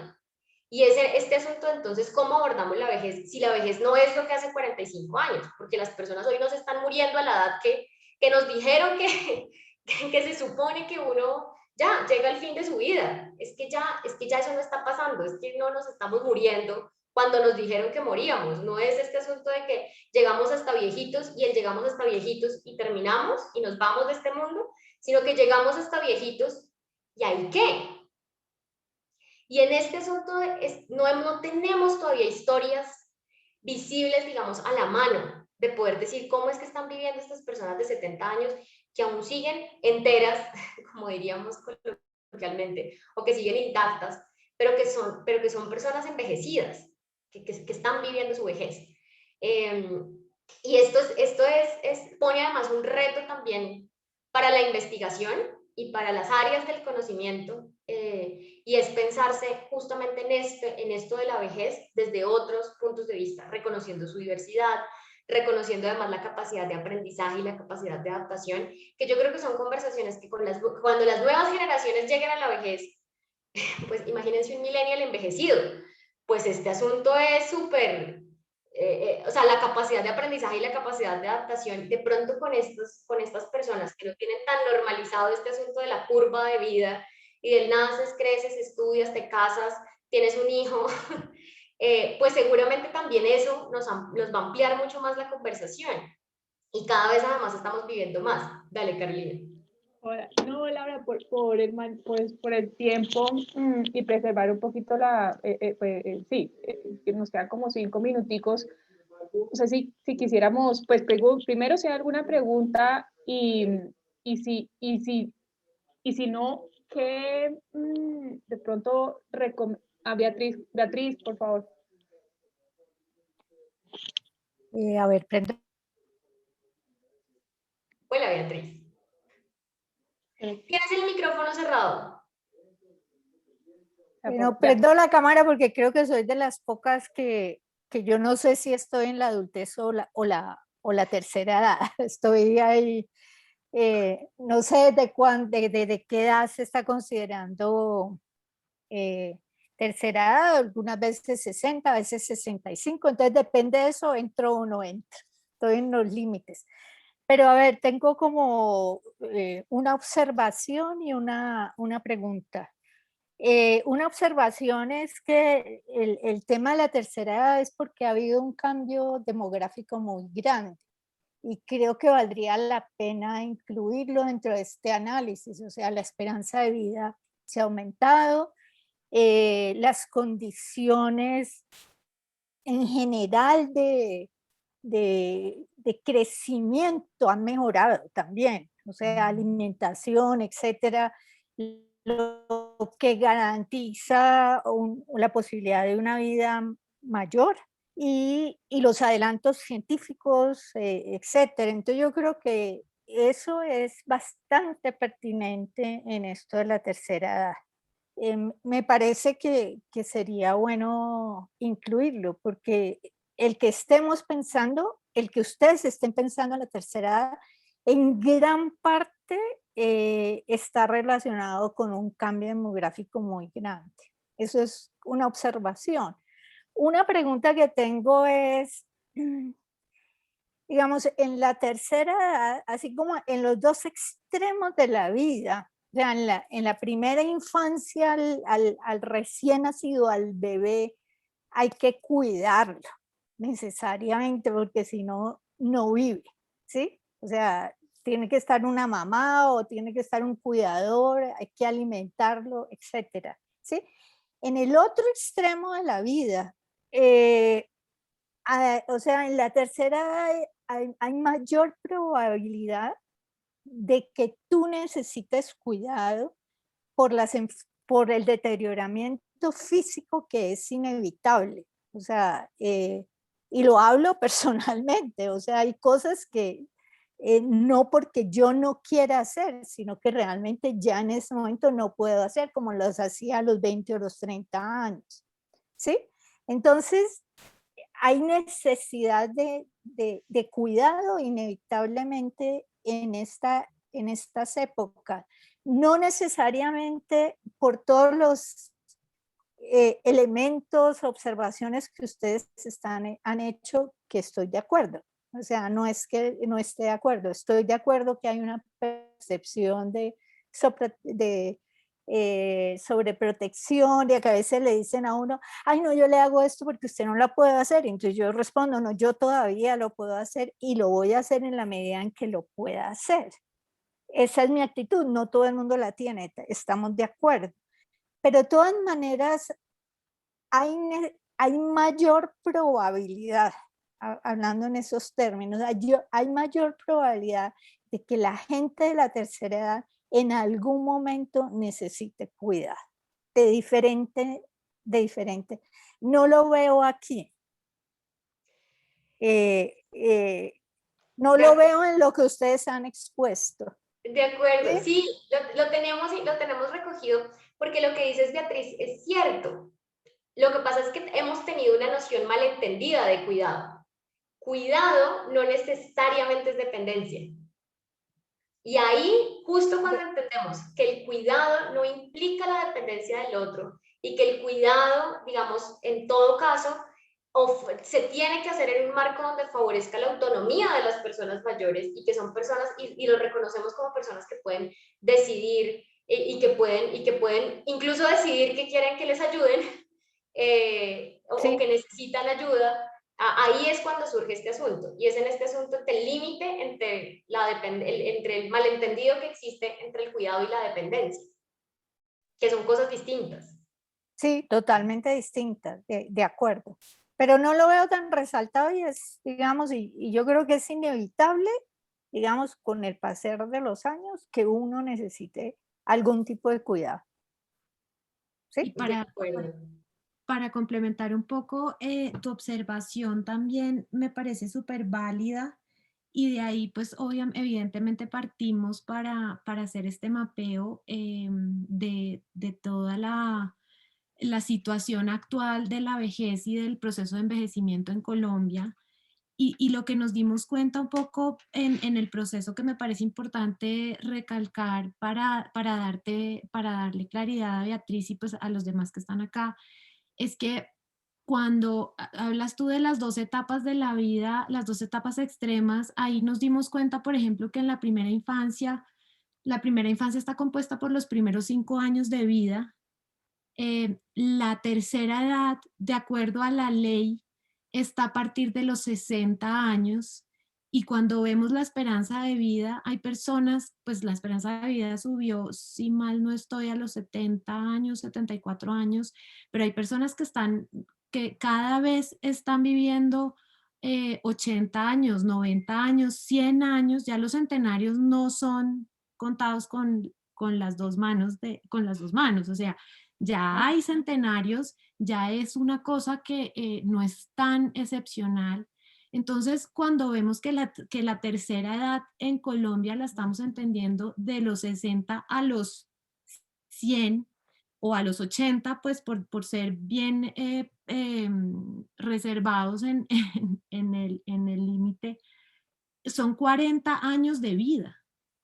Y es este asunto entonces, ¿cómo abordamos la vejez? Si la vejez no es lo que hace 45 años, porque las personas hoy no se están muriendo a la edad que nos dijeron que se supone que uno ya llega el fin de su vida, es que ya eso no está pasando, es que no nos estamos muriendo cuando nos dijeron que moríamos, no es este asunto de que llegamos hasta viejitos y llegamos hasta viejitos y terminamos y nos vamos de este mundo, sino que llegamos hasta viejitos y ¿ahí qué? Y en este asunto no tenemos todavía historias visibles, digamos, a la mano, de poder decir cómo es que están viviendo estas personas de 70 años que aún siguen enteras, como diríamos coloquialmente, o que siguen intactas, pero que son personas envejecidas, que están viviendo su vejez. Y esto pone además un reto también para la investigación y para las áreas del conocimiento, y es pensarse justamente en esto de la vejez desde otros puntos de vista, reconociendo su diversidad, reconociendo además la capacidad de aprendizaje y la capacidad de adaptación, que yo creo que son conversaciones que cuando las nuevas generaciones lleguen a la vejez, pues imagínense un millennial envejecido, pues este asunto es súper, o sea, la capacidad de aprendizaje y la capacidad de adaptación, de pronto con estas personas que no tienen tan normalizado este asunto de la curva de vida y del naces, creces, estudias, te casas, tienes un hijo, pues seguramente también eso nos va a ampliar mucho más la conversación y cada vez además estamos viviendo más. Dale, Carolina. Hola. No, Laura, por el tiempo y preservar un poquito que nos quedan como 5 minuticos. O sea, si quisiéramos, pues primero si hay alguna pregunta y si no, ¿qué de pronto Beatriz, por favor? A ver, prendo. Hola, Beatriz. ¿Tienes el micrófono cerrado? No, prendo la cámara porque creo que soy de las pocas que yo no sé si estoy en la adultez o la tercera edad. Estoy ahí, no sé de qué edad se está considerando tercera edad, algunas veces 60, a veces 65, entonces depende de eso, entro o no entro. Estoy en los límites. Pero a ver, tengo como una observación y una pregunta. Una observación es que el tema de la tercera edad es porque ha habido un cambio demográfico muy grande y creo que valdría la pena incluirlo dentro de este análisis. O sea, la esperanza de vida se ha aumentado, las condiciones en general de crecimiento han mejorado también, o sea, alimentación, etcétera, lo que garantiza la posibilidad de una vida mayor y los adelantos científicos, etcétera. Entonces yo creo que eso es bastante pertinente en esto de la tercera edad. Me parece que sería bueno incluirlo, porque el que estemos pensando, el que ustedes estén pensando en la tercera edad, en gran parte está relacionado con un cambio demográfico muy grande. Eso es una observación. Una pregunta que tengo es, digamos, en la tercera edad, así como en los dos extremos de la vida, o sea, en la primera infancia, al recién nacido, al bebé, hay que cuidarlo necesariamente, porque si no, no vive, ¿sí? O sea, tiene que estar una mamá o tiene que estar un cuidador, hay que alimentarlo, etcétera, ¿sí? En el otro extremo de la vida, o sea, en la tercera hay mayor probabilidad de que tú necesites cuidado por el deterioramiento físico que es inevitable. O sea, y lo hablo personalmente, o sea, hay cosas que no porque yo no quiera hacer, sino que realmente ya en ese momento no puedo hacer como los hacía a los 20 o los 30 años. ¿Sí? Entonces, hay necesidad de cuidado inevitablemente en estas épocas. No necesariamente por todos los elementos, observaciones que ustedes han hecho, que estoy de acuerdo. O sea, no es que no esté de acuerdo, estoy de acuerdo que hay una percepción de sobreprotección, y que a veces le dicen a uno, ay no, yo le hago esto porque usted no la puede hacer, entonces yo respondo, no, yo todavía lo puedo hacer y lo voy a hacer en la medida en que lo pueda hacer. Esa es mi actitud, no todo el mundo la tiene, estamos de acuerdo. Pero de todas maneras, hay mayor probabilidad, hablando en esos términos, hay mayor probabilidad de que la gente de la tercera edad en algún momento necesite cuidado, de diferente. No lo veo aquí. No lo veo en lo que ustedes han expuesto. De acuerdo, ¿Sí? sí, lo tenemos recogido, porque lo que dices, Beatriz, es cierto. Lo que pasa es que hemos tenido una noción malentendida de cuidado. Cuidado no necesariamente es dependencia. Y ahí, justo cuando entendemos que el cuidado no implica la dependencia del otro y que el cuidado, digamos, en todo caso, se tiene que hacer en un marco donde favorezca la autonomía de las personas mayores y que son personas, y lo reconocemos como personas que pueden decidir y que pueden incluso decidir que quieren que les ayuden o que necesitan ayuda. Ahí es cuando surge este asunto, y es en este asunto el límite entre el malentendido que existe entre el cuidado y la dependencia, que son cosas distintas. Sí, totalmente distintas, de acuerdo. Pero no lo veo tan resaltado y es, digamos, y yo creo que es inevitable, digamos, con el pasar de los años, que uno necesite algún tipo de cuidado. ¿Sí? Y para complementar un poco tu observación también me parece súper válida, y de ahí pues evidentemente partimos para hacer este mapeo de toda la situación actual de la vejez y del proceso de envejecimiento en Colombia. Y lo que nos dimos cuenta un poco en el proceso, que me parece importante recalcar para darle claridad a Beatriz y pues a los demás que están acá, es que cuando hablas tú de las dos etapas de la vida, las dos etapas extremas, ahí nos dimos cuenta, por ejemplo, que en la primera infancia está compuesta por los primeros 5 años de vida. La tercera edad, de acuerdo a la ley, está a partir de los 60 años, y cuando vemos la esperanza de vida, hay personas, pues la esperanza de vida subió, si mal no estoy, a los 70 años, 74 años, pero hay personas que cada vez están viviendo 80 años, 90 años, 100 años, ya los centenarios no son contados con las dos manos, o sea, ya hay centenarios, ya es una cosa que no es tan excepcional. Entonces, cuando vemos que la tercera edad en Colombia la estamos entendiendo de los 60 a los 100 o a los 80, pues por ser bien reservados en el límite, son 40 años de vida.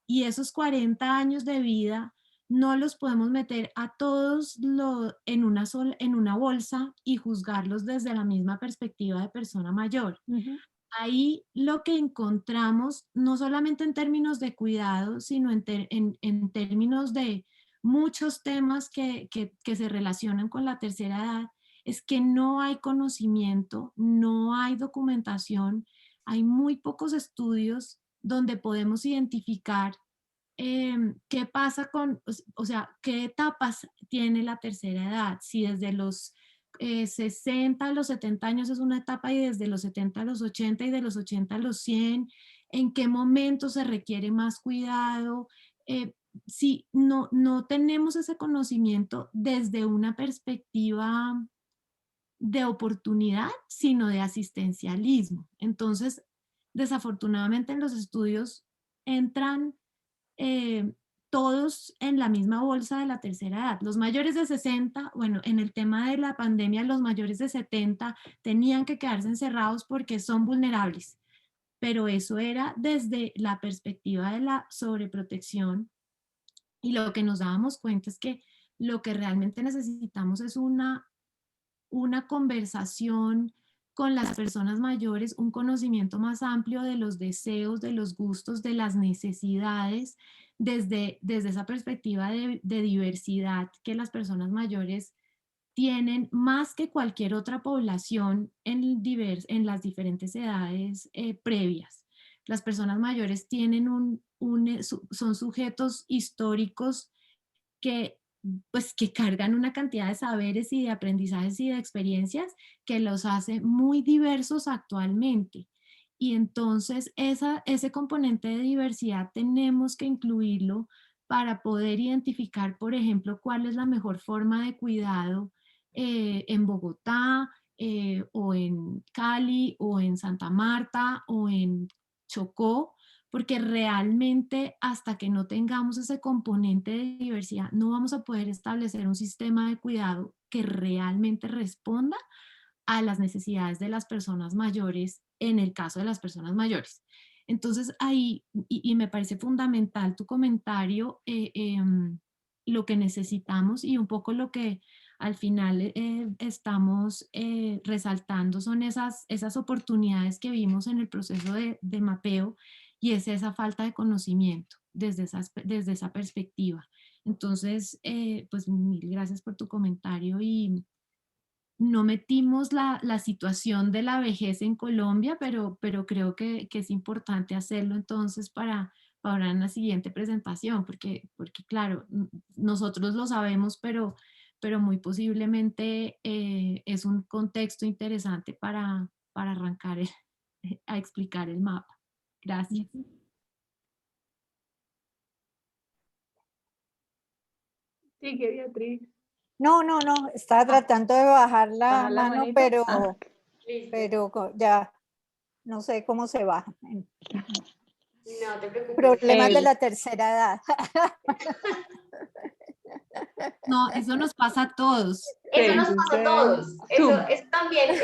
Y esos 40 años de vida no los podemos meter a todos en una bolsa y juzgarlos desde la misma perspectiva de persona mayor. Ahí lo que encontramos, no solamente en términos de cuidado, sino en términos de muchos temas que se relacionan con la tercera edad, es que no hay conocimiento, no hay documentación, hay muy pocos estudios donde podemos identificar qué pasa o sea, qué etapas tiene la tercera edad, si desde los 60 a los 70 años es una etapa, y desde los 70 a los 80 y de los 80 a los 100, en qué momento se requiere más cuidado. Si no tenemos ese conocimiento desde una perspectiva de oportunidad, sino de asistencialismo. Entonces, desafortunadamente en los estudios entran todos en la misma bolsa de la tercera edad. Los mayores de 60, bueno, en el tema de la pandemia, los mayores de 70 tenían que quedarse encerrados porque son vulnerables, pero eso era desde la perspectiva de la sobreprotección, y lo que nos dábamos cuenta es que lo que realmente necesitamos es una conversación con las personas mayores, un conocimiento más amplio de los deseos, de los gustos, de las necesidades, desde esa perspectiva de diversidad que las personas mayores tienen más que cualquier otra población en las diferentes edades previas. Las personas mayores tienen son sujetos históricos que, pues, que cargan una cantidad de saberes y de aprendizajes y de experiencias que los hace muy diversos actualmente. Y entonces ese componente de diversidad tenemos que incluirlo para poder identificar, por ejemplo, cuál es la mejor forma de cuidado en Bogotá, o en Cali, o en Santa Marta, o en Chocó, porque realmente hasta que no tengamos ese componente de diversidad, no vamos a poder establecer un sistema de cuidado que realmente responda a las necesidades de las personas mayores, en el caso de las personas mayores. Entonces ahí, y me parece fundamental tu comentario, lo que necesitamos y un poco lo que al final estamos resaltando son esas oportunidades que vimos en el proceso de mapeo, y es esa falta de conocimiento desde esa perspectiva. Entonces, pues mil gracias por tu comentario, y no metimos la situación de la vejez en Colombia, pero creo que es importante hacerlo entonces para una siguiente presentación, porque claro, nosotros lo sabemos, pero muy posiblemente es un contexto interesante para arrancar a explicar el mapa. Gracias. Sigue, Beatriz. No, estaba tratando de bajar la Baja la mano, manito. pero ya no sé cómo se baja. No te preocupes. Problemas de la tercera edad. No, eso nos pasa a todos. Eso nos pasa a todos. Zoom. Eso también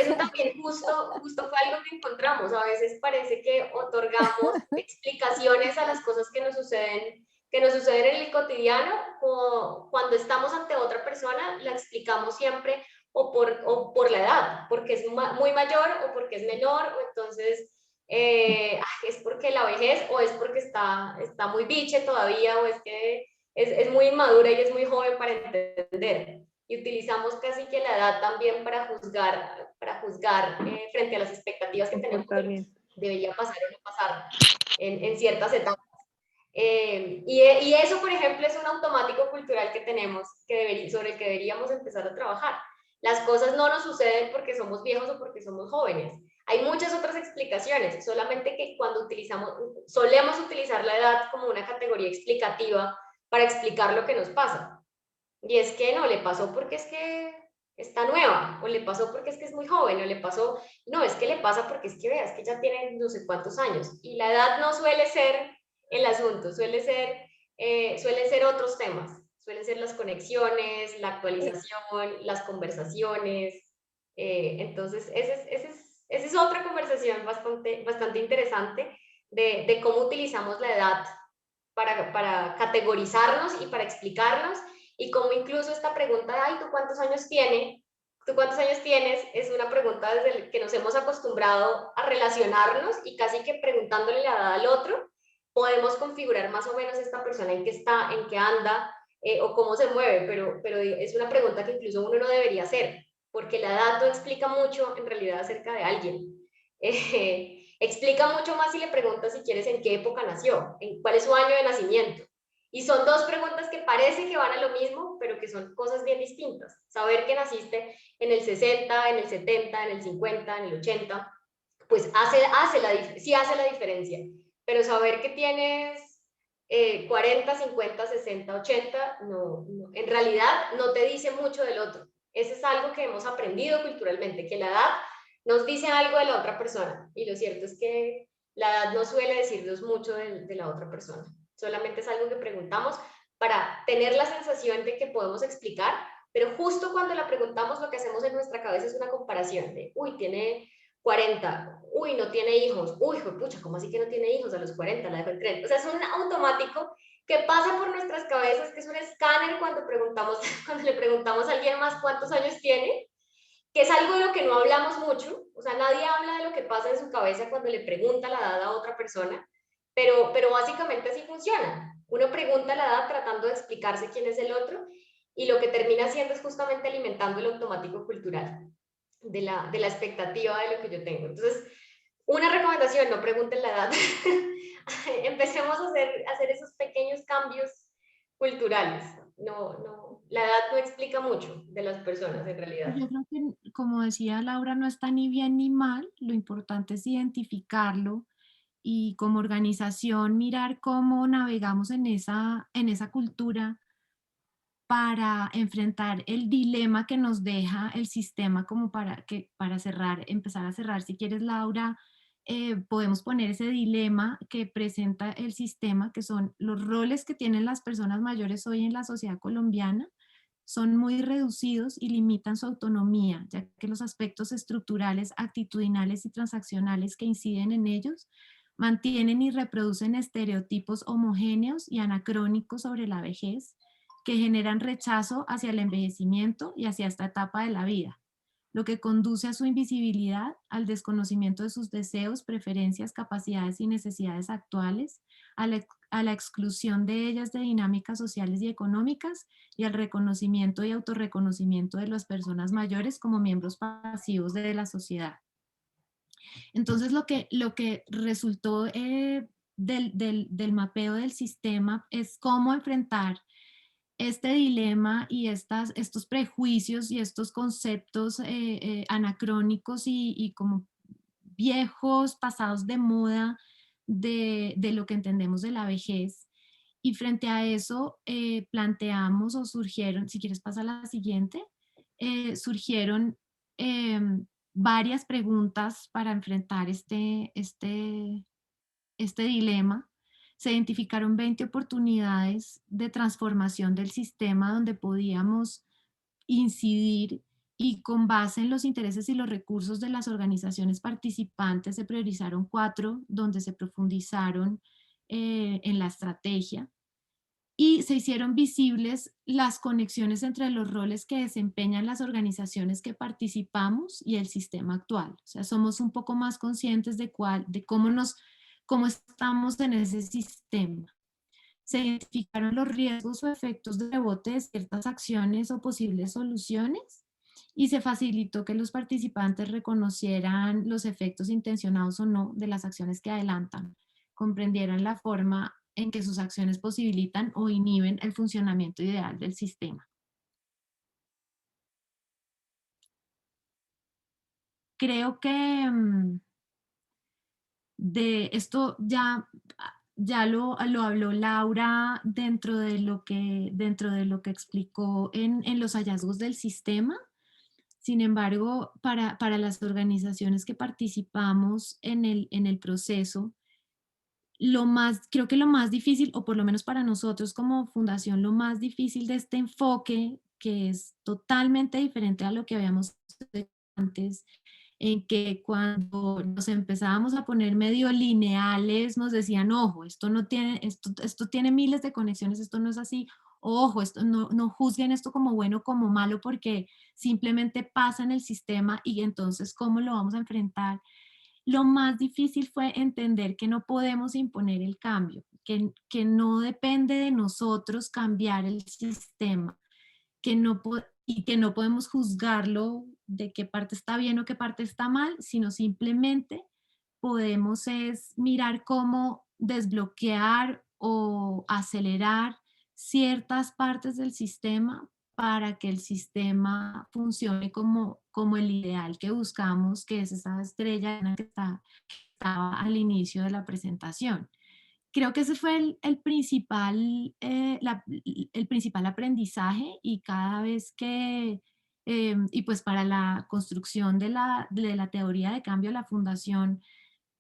justo fue algo que encontramos. A veces parece que otorgamos explicaciones a las cosas que nos suceden en el cotidiano, o cuando estamos ante otra persona, la explicamos siempre o por la edad, porque es muy mayor o porque es menor, o entonces es porque la vejez, o es porque está muy biche todavía, o es que es muy inmadura y es muy joven para entender. Y utilizamos casi que la edad también para juzgar frente a las expectativas que tenemos de lo que debería pasar o no pasar en ciertas etapas. Y eso, por ejemplo, es un automático cultural que tenemos, sobre el que deberíamos empezar a trabajar. Las cosas no nos suceden porque somos viejos o porque somos jóvenes. Hay muchas otras explicaciones, solamente que cuando solemos utilizar la edad como una categoría explicativa para explicar lo que nos pasa. Y es que no, le pasó porque es que está nueva, o le pasó porque es que es muy joven, o le pasó, no, es que le pasa porque es que veas que ya tiene no sé cuántos años. Y la edad no suele ser el asunto, suele ser otros temas, suelen ser las conexiones, la actualización, las conversaciones. Entonces, esa es otra conversación bastante interesante de cómo utilizamos la edad para categorizarnos y para explicarnos, y cómo incluso esta pregunta de, ay, ¿tú cuántos años tienes? Es una pregunta desde la que nos hemos acostumbrado a relacionarnos, y casi que preguntándole la edad al otro, podemos configurar más o menos esta persona en qué está, en qué anda, o cómo se mueve, pero es una pregunta que incluso uno no debería hacer, porque la edad no explica mucho en realidad acerca de alguien. Explica mucho más si le preguntas, si quieres, en qué época nació, cuál es su año de nacimiento. Y son dos preguntas que parece que van a lo mismo, pero que son cosas bien distintas. Saber que naciste en el 60, en el 70, en el 50, en el 80, pues sí hace la diferencia. Pero saber que tienes 40, 50, 60, 80, no, en realidad no te dice mucho del otro. Eso es algo que hemos aprendido culturalmente, que la edad nos dice algo de la otra persona. Y lo cierto es que la edad no suele decirnos mucho de la otra persona. Solamente es algo que preguntamos para tener la sensación de que podemos explicar, pero justo cuando la preguntamos, lo que hacemos en nuestra cabeza es una comparación de, uy, tiene 40, uy, no tiene hijos, uy, pucha, ¿cómo así que no tiene hijos a los 40? La dejó en 30. O sea, es un automático que pasa por nuestras cabezas, que es un escáner cuando le preguntamos a alguien más cuántos años tiene, que es algo de lo que no hablamos mucho. O sea, nadie habla de lo que pasa en su cabeza cuando le pregunta la edad a otra persona, pero básicamente así funciona. Uno pregunta la edad tratando de explicarse quién es el otro y lo que termina haciendo es justamente alimentando el automático cultural de la expectativa de lo que yo tengo. Entonces, una recomendación, no pregunten la edad. Empecemos a hacer esos pequeños cambios culturales. La edad no explica mucho de las personas en realidad. Yo creo que, como decía Laura, no está ni bien ni mal, lo importante es identificarlo y como organización mirar cómo navegamos en esa cultura para enfrentar el dilema que nos deja el sistema, como para cerrar, empezar a cerrar. Si quieres, Laura, podemos poner ese dilema que presenta el sistema, que son los roles que tienen las personas mayores hoy en la sociedad colombiana, son muy reducidos y limitan su autonomía, ya que los aspectos estructurales, actitudinales y transaccionales que inciden en ellos mantienen y reproducen estereotipos homogéneos y anacrónicos sobre la vejez, que generan rechazo hacia el envejecimiento y hacia esta etapa de la vida, lo que conduce a su invisibilidad, al desconocimiento de sus deseos, preferencias, capacidades y necesidades actuales, a la exclusión de ellas de dinámicas sociales y económicas y al reconocimiento y autorreconocimiento de las personas mayores como miembros pasivos de la sociedad. Entonces, lo que resultó del mapeo del sistema es cómo enfrentar este dilema y estos prejuicios y estos conceptos anacrónicos y como viejos, pasados de moda de lo que entendemos de la vejez. Y frente a eso planteamos o surgieron, si quieres pasa a la siguiente, surgieron varias preguntas para enfrentar este dilema. Se identificaron 20 oportunidades de transformación del sistema donde podíamos incidir y con base en los intereses y los recursos de las organizaciones participantes se priorizaron 4 donde se profundizaron en la estrategia y se hicieron visibles las conexiones entre los roles que desempeñan las organizaciones que participamos y el sistema actual. O sea, somos un poco más conscientes de cómo estamos en ese sistema. Se identificaron los riesgos o efectos de rebote de ciertas acciones o posibles soluciones y se facilitó que los participantes reconocieran los efectos intencionados o no de las acciones que adelantan, comprendieran la forma en que sus acciones posibilitan o inhiben el funcionamiento ideal del sistema. Creo que de esto ya lo habló Laura dentro de lo que explicó en los hallazgos del sistema. Sin embargo, para las organizaciones que participamos en el proceso, creo que lo más difícil, o por lo menos para nosotros como fundación, lo más difícil de este enfoque, que es totalmente diferente a lo que habíamos hecho antes, en que cuando nos empezábamos a poner medio lineales, nos decían, ojo, esto tiene miles de conexiones, esto no es así, ojo, no juzguen esto como bueno o como malo porque simplemente pasa en el sistema y entonces, ¿cómo lo vamos a enfrentar? Lo más difícil fue entender que no podemos imponer el cambio, que no depende de nosotros cambiar el sistema, y que no podemos juzgarlo de qué parte está bien o qué parte está mal, sino simplemente podemos es mirar cómo desbloquear o acelerar ciertas partes del sistema para que el sistema funcione como el ideal que buscamos, que es esa estrella que estaba al inicio de la presentación. Creo que ese fue el principal aprendizaje y cada vez y pues para la construcción de la teoría de cambio de la fundación,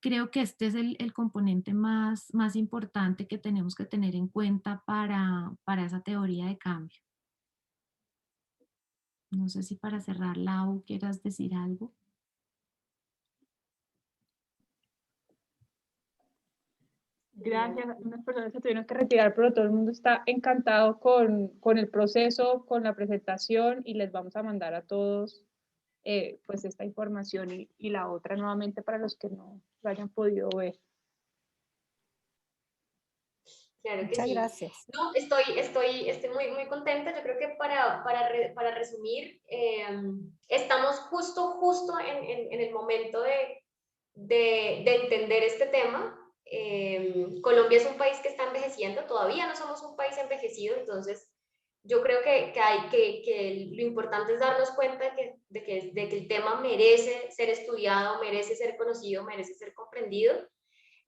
creo que este es el componente más importante que tenemos que tener en cuenta para esa teoría de cambio. No sé si para cerrar, Lau, quieras decir algo. Gracias. Unas personas se tuvieron que retirar, pero todo el mundo está encantado con el proceso, con la presentación y les vamos a mandar a todos pues esta información y la otra nuevamente para los que no lo hayan podido ver. Claro que Muchas sí. gracias. No, estoy muy, muy contenta. Yo creo que para resumir, estamos justo en el momento de entender este tema. Colombia es un país que está envejeciendo, todavía no somos un país envejecido, entonces yo creo que lo importante es darnos cuenta de que el tema merece ser estudiado, merece ser conocido, merece ser comprendido.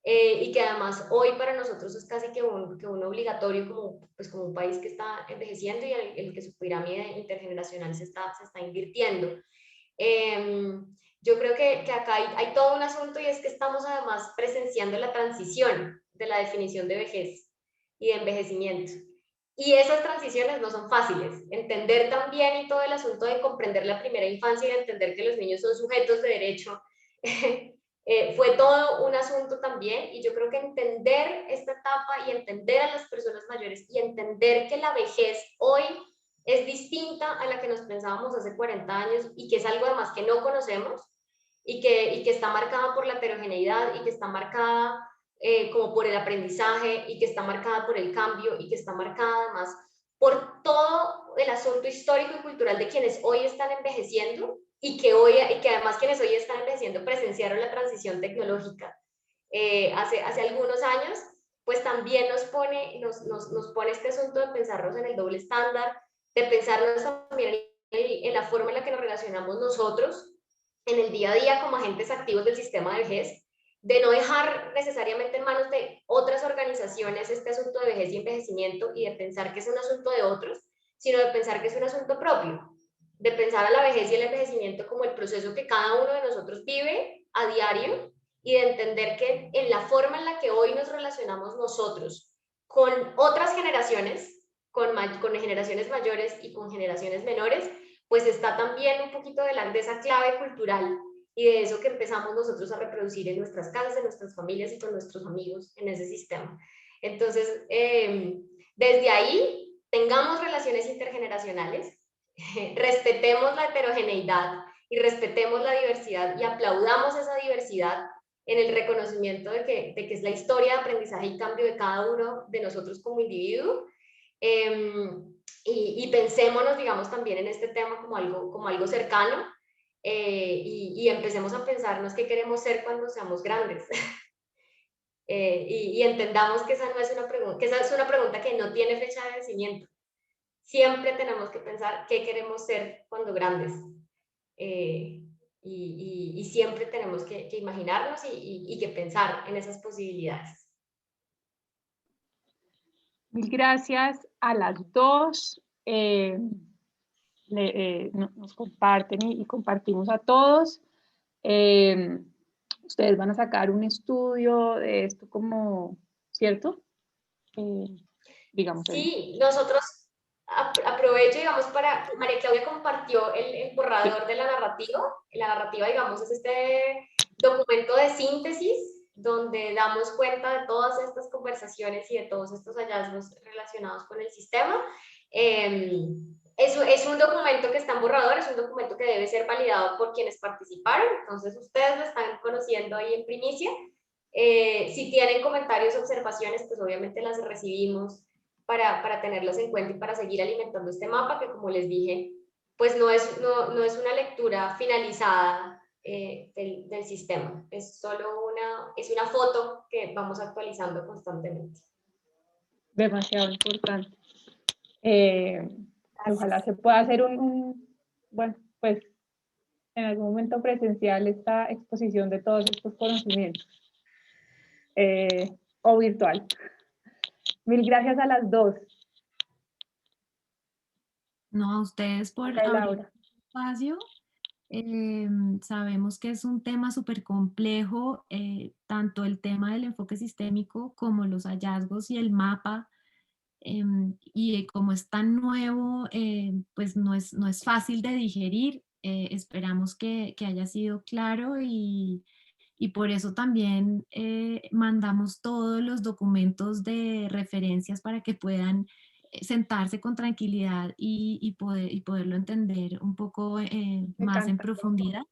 Y que además hoy para nosotros es casi que un obligatorio como un país que está envejeciendo y el que su pirámide intergeneracional se está invirtiendo. Yo creo que acá hay todo un asunto y es que estamos además presenciando la transición de la definición de vejez y de envejecimiento. Y esas transiciones no son fáciles. Entender también y todo el asunto de comprender la primera infancia y de entender que los niños son sujetos de derecho fue todo un asunto también, y yo creo que entender esta etapa y entender a las personas mayores y entender que la vejez hoy es distinta a la que nos pensábamos hace 40 años y que es algo además que no conocemos y que está marcada por la heterogeneidad y que está marcada como por el aprendizaje y que está marcada por el cambio y que está marcada además por todo el asunto histórico y cultural de quienes hoy están envejeciendo y que además quienes hoy están envejeciendo presenciaron la transición tecnológica hace algunos años, pues también nos pone este asunto de pensarnos en el doble estándar, de pensarnos también en la forma en la que nos relacionamos nosotros en el día a día como agentes activos del sistema de vejez, de no dejar necesariamente en manos de otras organizaciones este asunto de vejez y envejecimiento y de pensar que es un asunto de otros, sino de pensar que es un asunto propio, de pensar a la vejez y el envejecimiento como el proceso que cada uno de nosotros vive a diario y de entender que en la forma en la que hoy nos relacionamos nosotros con otras generaciones, con generaciones mayores y con generaciones menores, pues está también un poquito de esa clave cultural y de eso que empezamos nosotros a reproducir en nuestras casas, en nuestras familias y con nuestros amigos en ese sistema. Entonces, desde ahí, tengamos relaciones intergeneracionales, respetemos la heterogeneidad y respetemos la diversidad y aplaudamos esa diversidad en el reconocimiento de que es la historia de aprendizaje y cambio de cada uno de nosotros como individuo. Y pensémonos, digamos, también en este tema como algo cercano y empecemos a pensarnos qué queremos ser cuando seamos grandes. Y entendamos que esa no es una pregunta, que esa es una pregunta que no tiene fecha de vencimiento. Siempre tenemos que pensar qué queremos ser cuando grandes. Y siempre tenemos que imaginarnos y que pensar en esas posibilidades. Mil gracias a las dos. Nos comparten y compartimos a todos. Ustedes van a sacar un estudio de esto como, ¿cierto? Digamos. Sí, nosotros aprovecho, digamos, María Claudia compartió el borrador de la narrativa. La narrativa, digamos, es este documento de síntesis donde damos cuenta de todas estas conversaciones y de todos estos hallazgos relacionados con el sistema. Es un documento que está en borrador, es un documento que debe ser validado por quienes participaron, entonces ustedes lo están conociendo ahí en primicia. Si tienen comentarios o observaciones, pues obviamente las recibimos para tenerlas en cuenta y para seguir alimentando este mapa que, como les dije, pues no es una lectura finalizada del sistema, es solo una foto que vamos actualizando constantemente. Demasiado importante. Ojalá se pueda hacer bueno, pues en algún momento presencial esta exposición de todos estos conocimientos o virtual. Mil gracias a las dos. No, a ustedes por abrir el espacio. Sabemos que es un tema súper complejo, tanto el tema del enfoque sistémico como los hallazgos y el mapa. Y como es tan nuevo, pues no es fácil de digerir. Esperamos que haya sido claro y por eso también mandamos todos los documentos de referencias para que puedan sentarse con tranquilidad y poderlo entender un poco más en profundidad.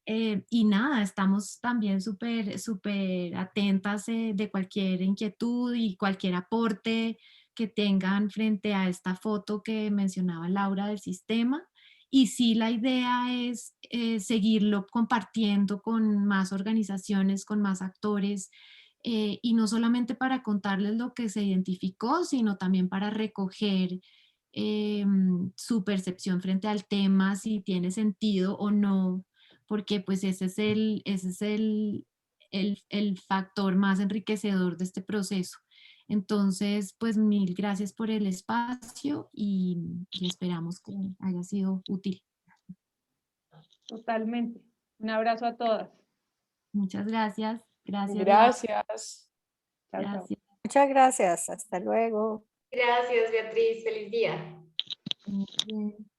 Y nada, estamos también súper atentas de cualquier inquietud y cualquier aporte que tengan frente a esta foto que mencionaba Laura del sistema. Y sí, la idea es seguirlo compartiendo con más organizaciones, con más actores, y no solamente para contarles lo que se identificó, sino también para recoger su percepción frente al tema, si tiene sentido o no, porque pues ese es el factor más enriquecedor de este proceso. Entonces, pues mil gracias por el espacio y esperamos que haya sido útil. Totalmente. Un abrazo a todas. Muchas gracias. Gracias. Gracias. Chao, chao. Gracias. Muchas gracias. Hasta luego. Gracias, Beatriz. Feliz día. Muy bien.